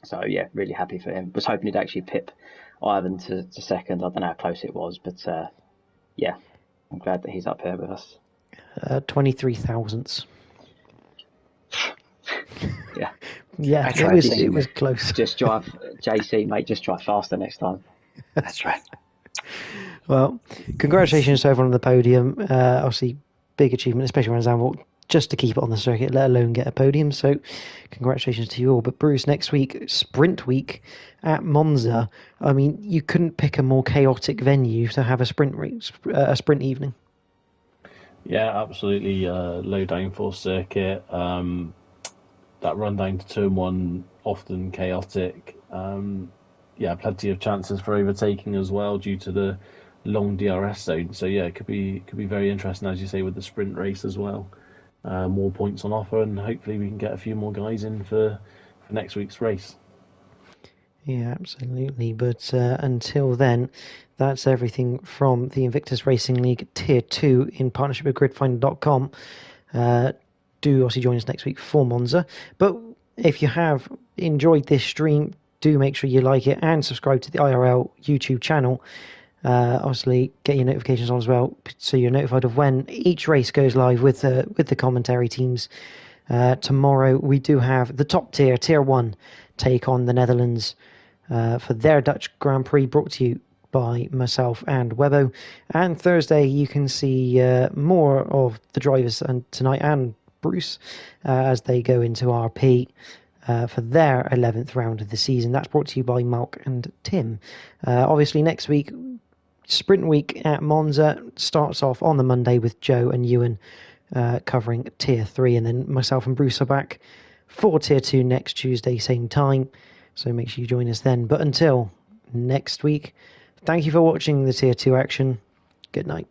So really happy for him. Was hoping he'd actually pip Ivan to second. I don't know how close it was, but I'm glad that he's up here with us. 23 thousandths. Yeah, it was close. Just drive, JC, mate. Just drive faster next time. That's right. Well, congratulations to everyone on the podium. Obviously, big achievement, especially when Zandvoort just to keep it on the circuit, let alone get a podium. So congratulations to you all. But Bruce, next week, sprint week at Monza. I mean, you couldn't pick a more chaotic venue to have a sprint evening. Yeah, absolutely. Low downforce circuit. That run down to turn one, often chaotic. Plenty of chances for overtaking as well due to the long DRS zone. So yeah, it could be very interesting, as you say, with the sprint race as well. More points on offer, and hopefully we can get a few more guys in for next week's race. Yeah, absolutely. But until then, that's everything from the Invictus Racing League Tier 2 in partnership with gridfinder.com. Do also join us next week for Monza. But if you have enjoyed this stream, do make sure you like it and subscribe to the IRL YouTube channel. Obviously, get your notifications on as well, so you're notified of when each race goes live with the commentary teams. Tomorrow we do have the top tier 1, take on the Netherlands for their Dutch Grand Prix, brought to you by myself and Webbo. And Thursday you can see more of the drivers tonight and Bruce as they go into RP for their 11th round of the season. That's brought to you by Malc and Tim. Obviously next week, sprint week at Monza starts off on the Monday with Joe and Ewan covering Tier 3, and then myself and Bruce are back for Tier 2 next Tuesday, same time. So make sure you join us then. But until next week, thank you for watching the Tier 2 action. Good night.